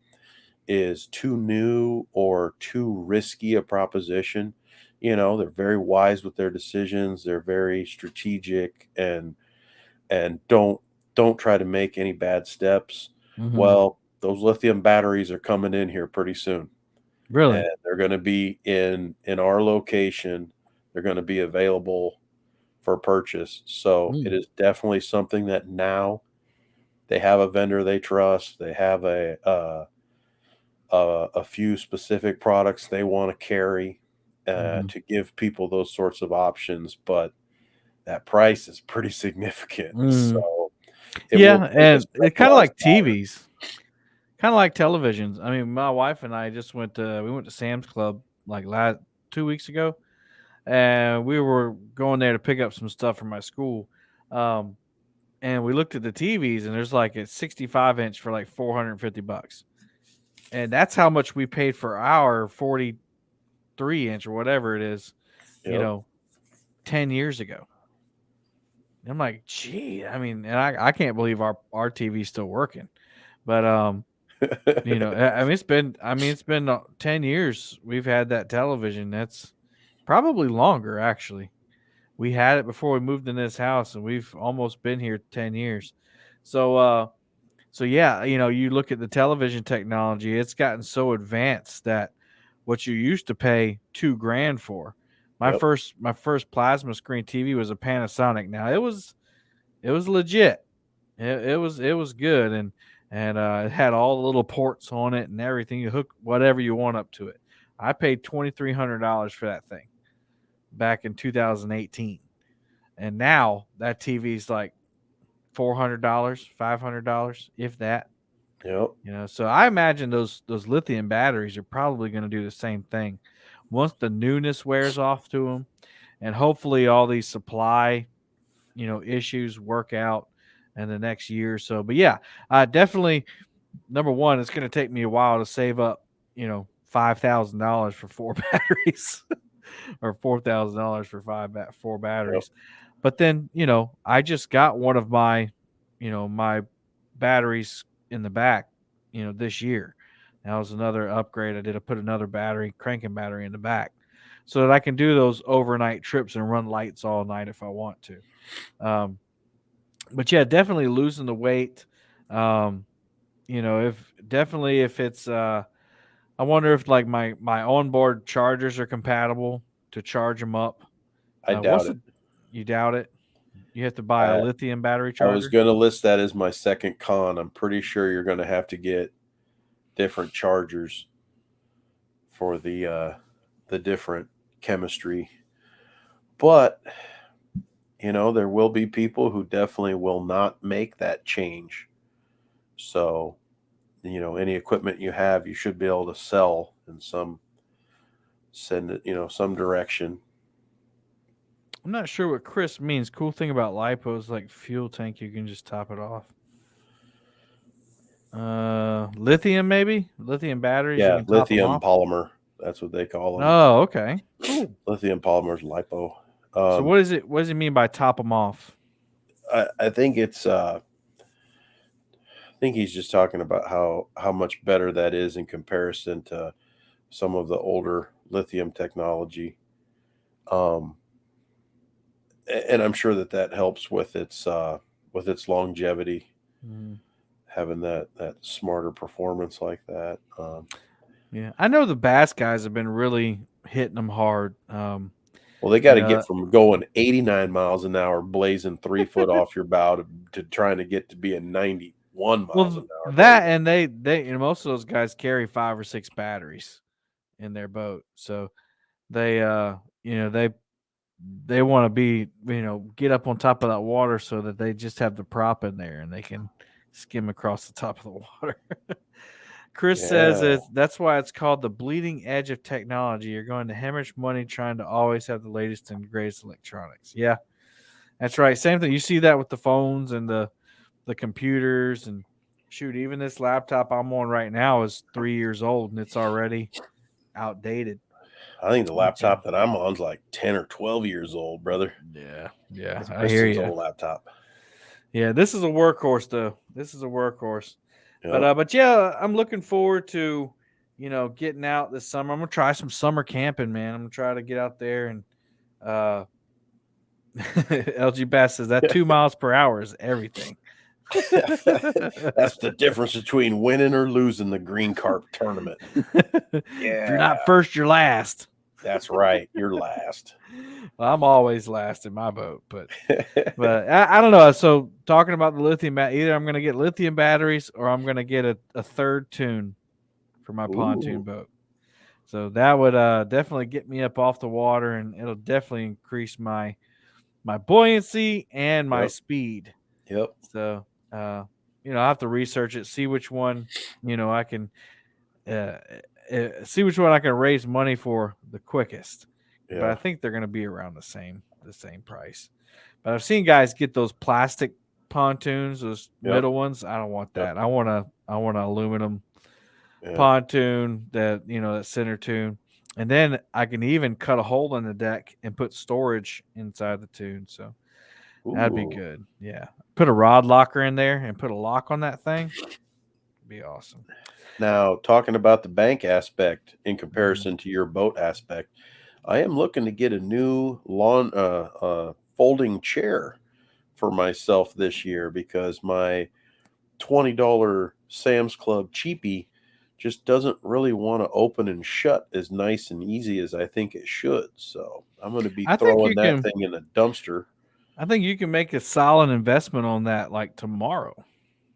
is too new or too risky a proposition. They're very wise with their decisions. They're very strategic, and don't try to make any bad steps. mhm. Well, those lithium batteries are coming in here pretty soon, and Really? they're going to be in our location. They're going to be available for purchase. So it Mm, is definitely something that now they have a vendor they trust. They have a few specific products they want to carry mhm, to give people those sorts of options, but that price is pretty significant. mhm. So it will Yeah, take a and it kinda specialized like buyer. TVs, kinda like televisions. I mean, my wife and I just went to Sam's Club, like, 2 weeks ago, and we were going there to pick up some stuff from my school, um, and we looked at the TVs, and there's, like, a 65-inch for, like, $450, and that's how much we paid for our 43-inch or whatever it is, you Yep. know, 10 years ago. I'm like, "Gee," I mean, and I can't believe our TV's still working, but, I mean, it's been 10 years we've had that television. That's probably longer, actually. We had it before we moved in this house, and we've almost been here 10 years. So, yeah, you look at the television technology, it's gotten so advanced that what you used to pay 2 grand for. Yep. My first plasma screen TV was a Panasonic. Now it was legit. It was good, and it had all the little ports on it and everything. You hook whatever you want up to it. I paid $2,300 for that thing back in 2018, and now that TV's like $400, $500, if that. Yep. So I imagine those lithium batteries are probably going to do the same thing. Once the newness wears off to them, and hopefully all these supply issues work out in the next year or so. But yeah, definitely number one, it's going to take me a while to save up, $5,000 for four batteries or $4,000 for four Yep. batteries. But then, I just got one of my batteries in the back, this year. That was another upgrade. I put another cranking battery in the back so that I can do those overnight trips and run lights all night if I want to. Um, but yeah, definitely losing the weight. Um, if it's I wonder if like my onboard chargers are compatible to charge them up. I doubt What's it. the You doubt it? You have to buy a I lithium battery I was charger. gonna list that as my second con. I'm pretty sure you're gonna have to get different chargers for the different chemistry. But there will be people who definitely will not make that change. So, any equipment you have, you should be able to sell in send it, some direction. I'm not sure what Chris means. Cool thing about lipo is like fuel tank, you can just top it off. Lithium maybe lithium batteries, you Yeah, can top them lithium off. polymer. That's what they call them. Oh, okay, cool. Lithium polymers, lipo. So Um, what is it? What does it mean by top them off? I think I think he's just talking about how much better that is in comparison to some of the older lithium technology. Um, and I'm sure that helps with its longevity, Mm, having that smarter performance like that. yeah, I know the bass guys have been really hitting them hard. Well, they got You to get know, from going 89 miles an hour, blazing 3 foot off your bow, to trying to get to being 91 miles well an hour, that blazing. and they most of those guys carry 5 or 6 batteries in their boat, so they you know they want to be get up on top of that water so that they just have the prop in there and they can skim across the top of the water. Chris says Yeah, that's why it's called the bleeding edge of technology. You're going to hemorrhage money trying to always have the latest and greatest electronics. Yeah, that's right. Same thing. You see that with the phones and the computers and shoot. Even this laptop I'm on right now is 3 years old and it's already outdated. I think the But laptop that I'm on's like 10 or 12 years old, brother. yeah, yeah, That's I hear Kristen's you. old laptop. Yeah, this is a workhorse though. This is a workhorse. Yep. But yeah, I'm looking forward to getting out this summer. I'm gonna try some summer camping, man. I'm gonna try to get out there and uh LG Bass says that 2 miles per hour is everything. That's the difference between winning or losing the green carp tournament. If you're not Yeah, first, you're last. that's right. You're last. Well, I'm always last in my boat, but I don't know. So talking about the lithium, either I'm gonna get lithium batteries or I'm gonna get a third tune for my pontoon Ooh. boat. So that would definitely get me up off the water, and it'll definitely increase my buoyancy and my Yep. speed. Yep. So I have to research it, see which one I can see which one I can raise money for the quickest. But I Yeah. think they're going to be around the same price. But I've seen guys get those plastic pontoons, those Yep. middle ones. I don't want Yep. that. I want an aluminum Yeah. pontoon that center tune, and then I can even cut a hole in the deck and put storage inside the tune. So that'd be Ooh. good. Yeah, put a rod locker in there and put a lock on that thing. Be awesome. Now, talking about the bank aspect in Mhm. comparison to your boat aspect, I am looking to get a new folding chair for myself this year because my $20 Sam's Club cheapie just doesn't really want to open and shut as nice and easy as I think it should. So I'm going to be I think throwing you that can. thing in a dumpster. I think you can make a solid investment on that like tomorrow.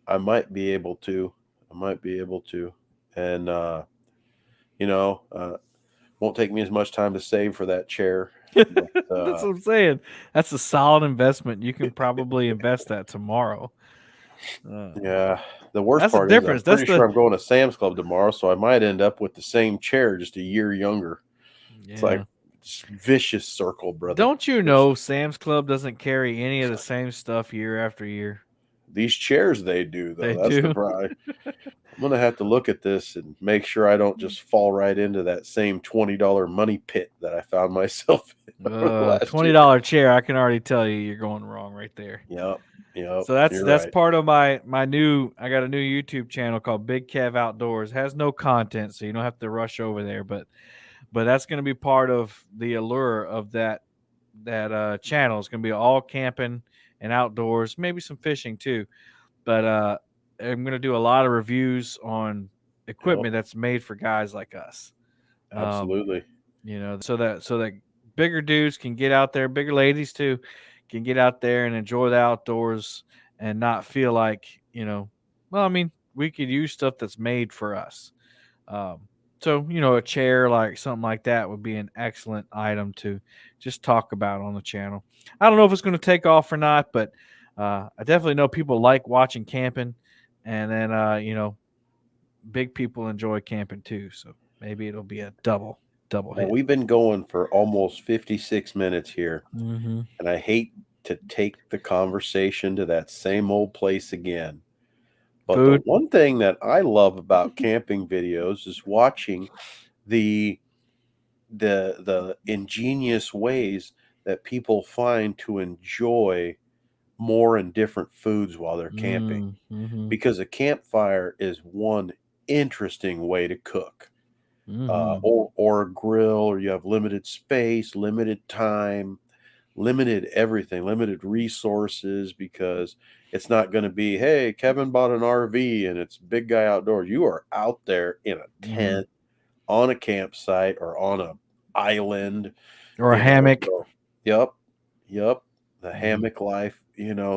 I might be able to. I might be able to. And, you know, uh, won't take me as much time to save for that chair. But That's what I'm saying. That's a solid investment. You can probably invest that tomorrow. Uh, yeah, the worst that's the part is I'm difference. That's pretty sure the I'm going to Sam's Club tomorrow, so I might end up with the same chair, just a year younger. It's like yeah. it's vicious circle, brother. Don't you know Vicious. Sam's Club doesn't carry any of the same stuff year after year? These chairs they do though. They That's the do. problem. I'm gonna have to look at this and make sure I don't just fall right into that same $20 money pit that I found myself in over the last $20 year. chair. I can already tell you you're going wrong right there. Yep, yep, So that's you're that's right. part of my new. I got a new YouTube channel called Big Kev Outdoors. It has no content, so you don't have to rush over there. But that's going to be part of the allure of that channel. It's going to be all camping and outdoors, maybe some fishing too. But I'm going to do a lot of reviews on Yep, equipment that's made for guys like us. Um, absolutely. so that bigger dudes can get out there, bigger ladies too, can get out there and enjoy the outdoors and not feel like, well, I mean, we could use stuff that's made for us. Um, so, a chair like something like that would be an excellent item to just talk about on the channel. I don't know if it's going to take off or not, but I definitely know people like watching camping, and then big people enjoy camping too. So maybe it'll be a double Now hit. we've been going for almost 56 minutes here, Mm-hmm. and I hate to take the conversation to that same old place again. But the Food. one thing that I love about camping videos is watching the the ingenious ways that people find to enjoy more and different foods while they're camping. Mm-hmm. Because a campfire is one interesting way to cook. Mm-hmm. Or a grill, or you have limited space, limited time, limited everything, limited resources, because it's not going to be, hey, Kevin bought an RV and it's big guy outdoors. You are out there in a Mm-hmm. tent, on a campsite, or on a island, Or a hammock. so yep, yep, the Mm-hmm. hammock life,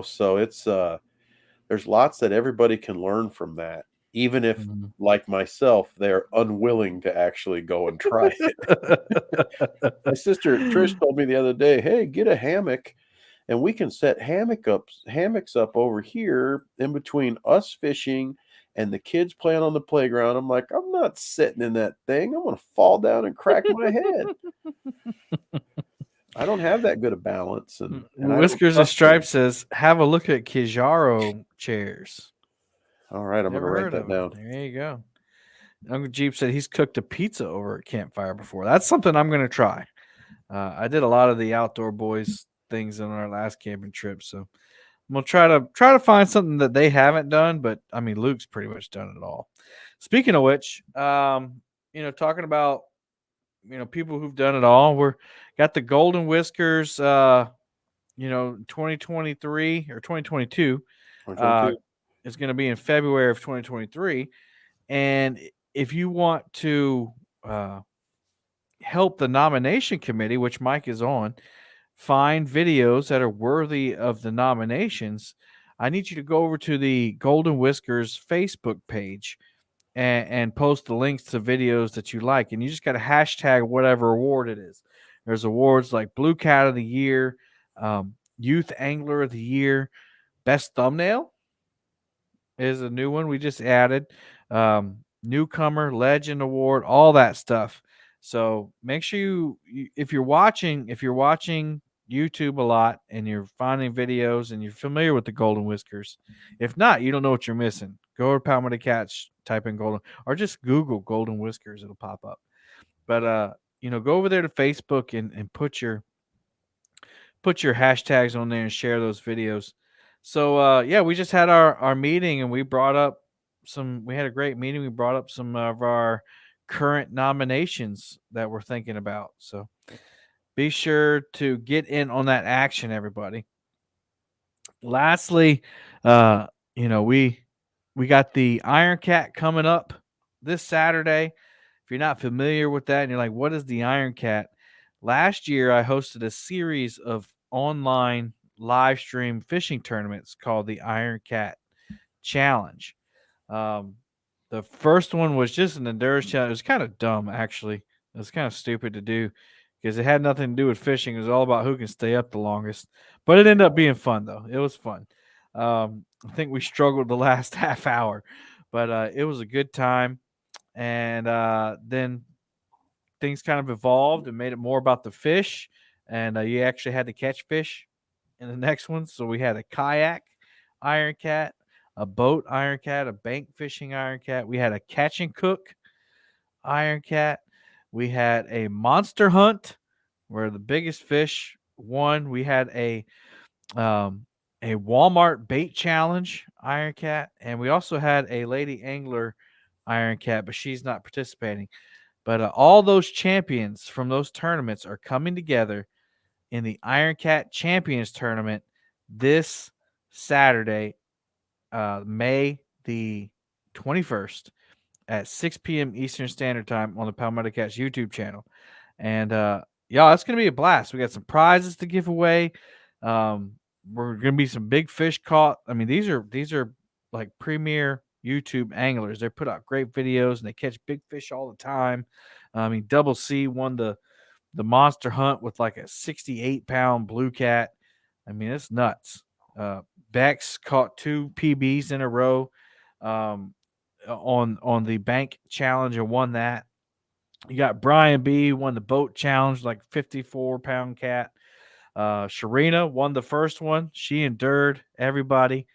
so it's there's lots that everybody can learn from that, even if, Mm-hmm. like myself, they're unwilling to actually go and try it. My sister Trish told me the other day, "Hey, get a hammock and we can set hammocks up over here in between us fishing and the kids playing on the playground." I'm like, "I'm not sitting in that thing. I'm gonna fall down and crack my head. I don't have that good a balance, and I don't Whiskers and trust them." Stripes says, have a look at Kijaro chairs. All right, I'm gonna Never write heard that of it. down. There you go. Uncle Jeep said he's cooked a pizza over a campfire before. That's something I'm going to try. I did a lot of the outdoor boys things on our last camping trip, so I'm gonna try to find something that they haven't done. But I mean, Luke's pretty much done it all. Speaking of which, talking about people who've done it all, we're got the Golden Whiskers. 2023 or 2022 uh, 2022. is going to be in February of 2023. And if you want to uh, help the nomination committee, which Mike is on, find videos that are worthy of the nominations, I need you to go over to the Golden Whiskers Facebook page and post the links to videos that you like. And you just got to hashtag whatever award it is. There's awards like Blue Cat of the Year, Youth Angler of the Year, Best Thumbnail is a new one we just added. Newcomer, Legend Award, all that stuff. So make sure if you're watching YouTube a lot and you're finding videos and you're familiar with the Golden Whiskers, if not, you don't know what you're missing. Go to Palmetto Cats, type in Golden, or just Google Golden Whiskers, it'll pop up. But go over there to Facebook and put your hashtags on there and share those videos. So yeah, we just had our meeting and we had a great meeting. We brought up some of our current nominations that we're thinking about. So be sure to get in on that action, everybody. Lastly, uh, we got the Iron Cat coming up this Saturday. If you're not familiar with that and you're like, what is the Iron Cat? Last year, I hosted a series of online live stream fishing tournaments called the Iron Cat Challenge. Um, the first one was just an endurance challenge. It was kind of dumb, actually. It was kind of stupid to do because it had nothing to do with fishing. It was all about who can stay up the longest. But it ended up being fun, though. It was fun. I think we struggled the last half hour, but it was a good time. And then things kind of evolved and made it more about the fish. And you actually had to catch fish in the next one. So we had a kayak Iron Cat, a boat Iron Cat, a bank fishing Iron Cat. We had a catch and cook Iron Cat. We had a monster hunt where the biggest fish won. We had um, a Walmart bait challenge Iron Cat, and we also had a lady angler Iron Cat, but she's not participating. But all those champions from those tournaments are coming together in the Iron Cat Champions Tournament this Saturday, May the 21st at 6 p.m. Eastern Standard Time on the Palmetto Cats YouTube channel. And y'all, it's going to be a blast. We got some prizes to give away. Um, we're gonna be some big fish caught. I mean, these are like premier YouTube anglers. They put out great videos and they catch big fish all the time. I mean, Double C won the monster hunt with like a 68-pound blue cat. I mean, it's nuts. Uh, Bex caught two PBs in a row um, on the bank challenge and won that. You got Brian B won the boat challenge, like 54-pound cat. Sharina won the first one. She endured everybody.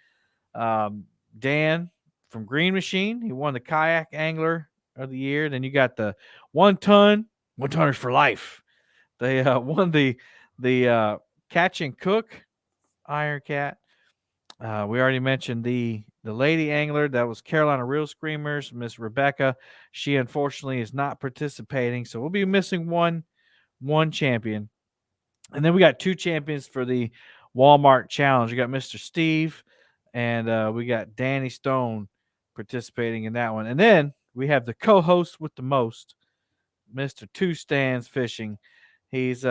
Um, Dan from Green Machine, he won the kayak angler of the year. Then you got the 1 tonners for life. They won the catch and cook Iron Cat. We already mentioned the lady angler. That was Carolina Real Screamers, Miss Rebecca. She unfortunately is not participating, so we'll be missing one champion. And then we got two champions for the Walmart Challenge. We got Mr. Steve, and we got Danny Stone participating in that one. And then we have the co-host with the most, Mr. Two Stands Fishing. He's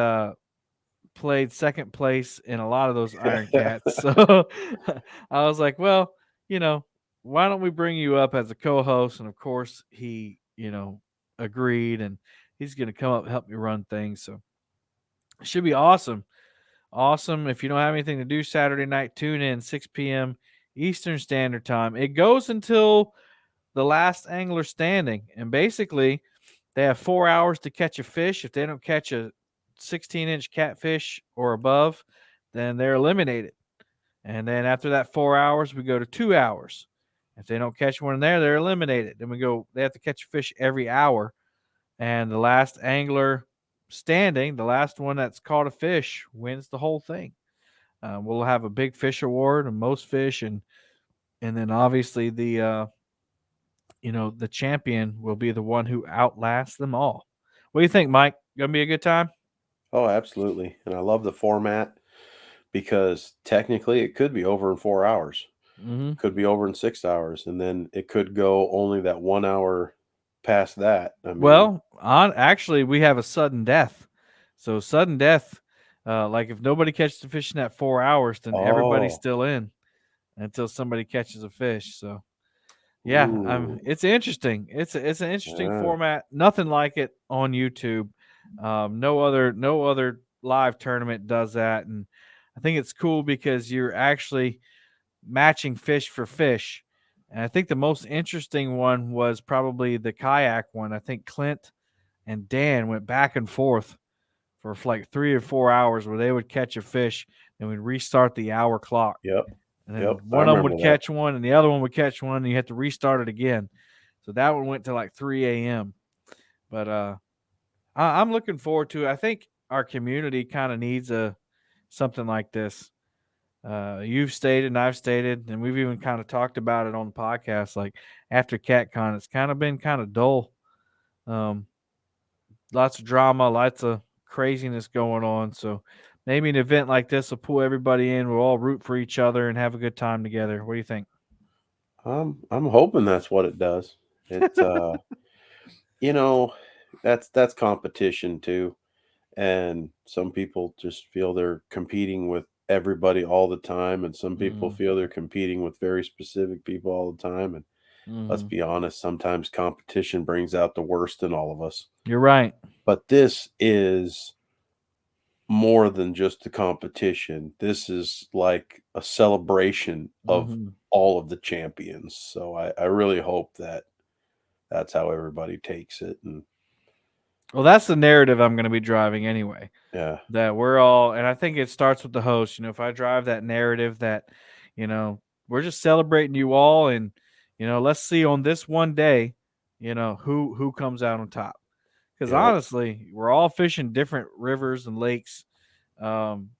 played second place in a lot of those Iron Cats. So I was like, well, you know, why don't we bring you up as a co-host? And of course, he, agreed, and he's going to come up and help me run things. So it should be awesome. Awesome. If you don't have anything to do Saturday night, tune in 6 p.m. Eastern Standard Time. It goes until the last angler standing. And basically, they have 4 hours to catch a fish. If they don't catch a 16-inch catfish or above, then they're eliminated. And then after that 4 hours, we go to 2 hours. If they don't catch one in there, they're eliminated. Then we go, they have to catch a fish every hour. And the last angler standing, the last one that's caught a fish, wins the whole thing. We'll have a big fish award and most fish, and then obviously the champion will be the one who outlasts them all. What do you think, Mike? Gonna be a good time? Oh, absolutely. And I love the format because technically it could be over in 4 hours, Mm-hmm. could be over in 6 hours, and then it could go only that 1 hour past that. I mean, Well, on actually, we have a sudden death. So sudden death, like if nobody catches a fish in that 4 hours, then everybody's oh, still in until somebody catches a fish. So yeah, ooh, it's interesting. It's an interesting yeah. format. Nothing like it on YouTube. No other live tournament does that, and I think it's cool because you're actually matching fish for fish. And I think the most interesting one was probably the kayak one. I think Clint and Dan went back and forth for like 3 or 4 hours where they would catch a fish and we'd restart the hour clock. Yep, And then yep. I one of them remember would that. catch one and the other one would catch one and you had to restart it again. So that one went to like 3 a.m. But I'm looking forward to it. I think our community kind of needs a something like this. You've stated and I've stated, and we've even kind of talked about it on the podcast. Like after CatCon, it's kind of been kind of dull. Um, Lots of drama, lots of craziness going on. So maybe an event like this will pull everybody in. We'll all root for each other and have a good time together. What do you think? I'm hoping that's what it does. It, you know, that's competition too, and some people just feel they're competing with everybody all the time, and some people Mm-hmm. feel they're competing with very specific people all the time. And let's Mm-hmm. be honest, sometimes competition brings out the worst in all of us. You're right. But this is more than just a competition. This is like a celebration of Mm-hmm. all of the champions. So I really hope that that's how everybody takes it. And Well, that's the narrative I'm going to be driving anyway. yeah, That we're all, and I think it starts with the host. If I drive that narrative that, we're just celebrating you all, and let's see on this one day, who comes out on top. Because yep, honestly, we're all fishing different rivers and lakes. Um,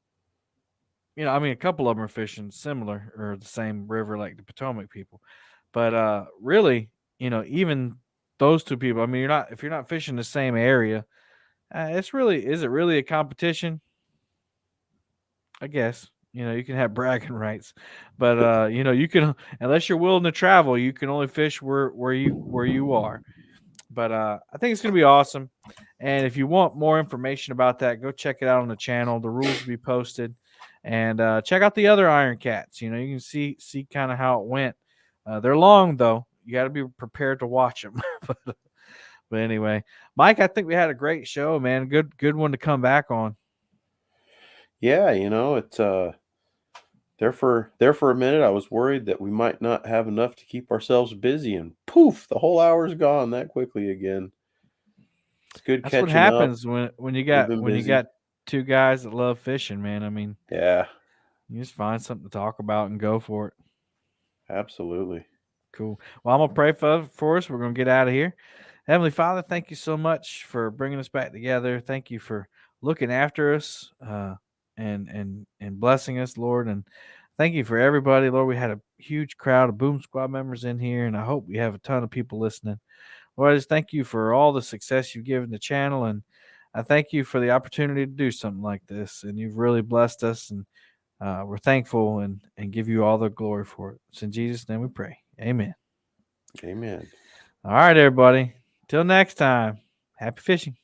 I mean, a couple of them are fishing similar or the same river, like the Potomac people. But really, even those two people. I mean, if you're not fishing the same area, is it really a competition? I guess. You can have bragging rights, but you can, unless you're willing to travel, you can only fish where you are. But I think it's going to be awesome. And if you want more information about that, go check it out on the channel. The rules will be posted. And check out the other Iron Cats. You can see kind of how it went. They're long though. You got to be prepared to watch them. but anyway, Mike, I think we had a great show, man. Good one to come back on. Yeah, it's there for a minute. I was worried that we might not have enough to keep ourselves busy, and poof, the whole hour's gone that quickly again. It's good That's what catching up. happens when you We've got been when you busy. got two guys that love fishing, man. I mean, Yeah, you just find something to talk about and go for it. absolutely. Cool. Well, I'm gonna pray for us. We're gonna get out of here. Heavenly Father, thank you so much for bringing us back together. Thank you for looking after us and blessing us, Lord. And thank you for everybody, Lord. We had a huge crowd of Boom Squad members in here, and I hope we have a ton of people listening. Lord, I just thank you for all the success you've given the channel, and I thank you for the opportunity to do something like this. And you've really blessed us, and we're thankful and give you all the glory for it. It's in Jesus' name we pray. Amen. Amen. All right, everybody. Till next time. Happy fishing.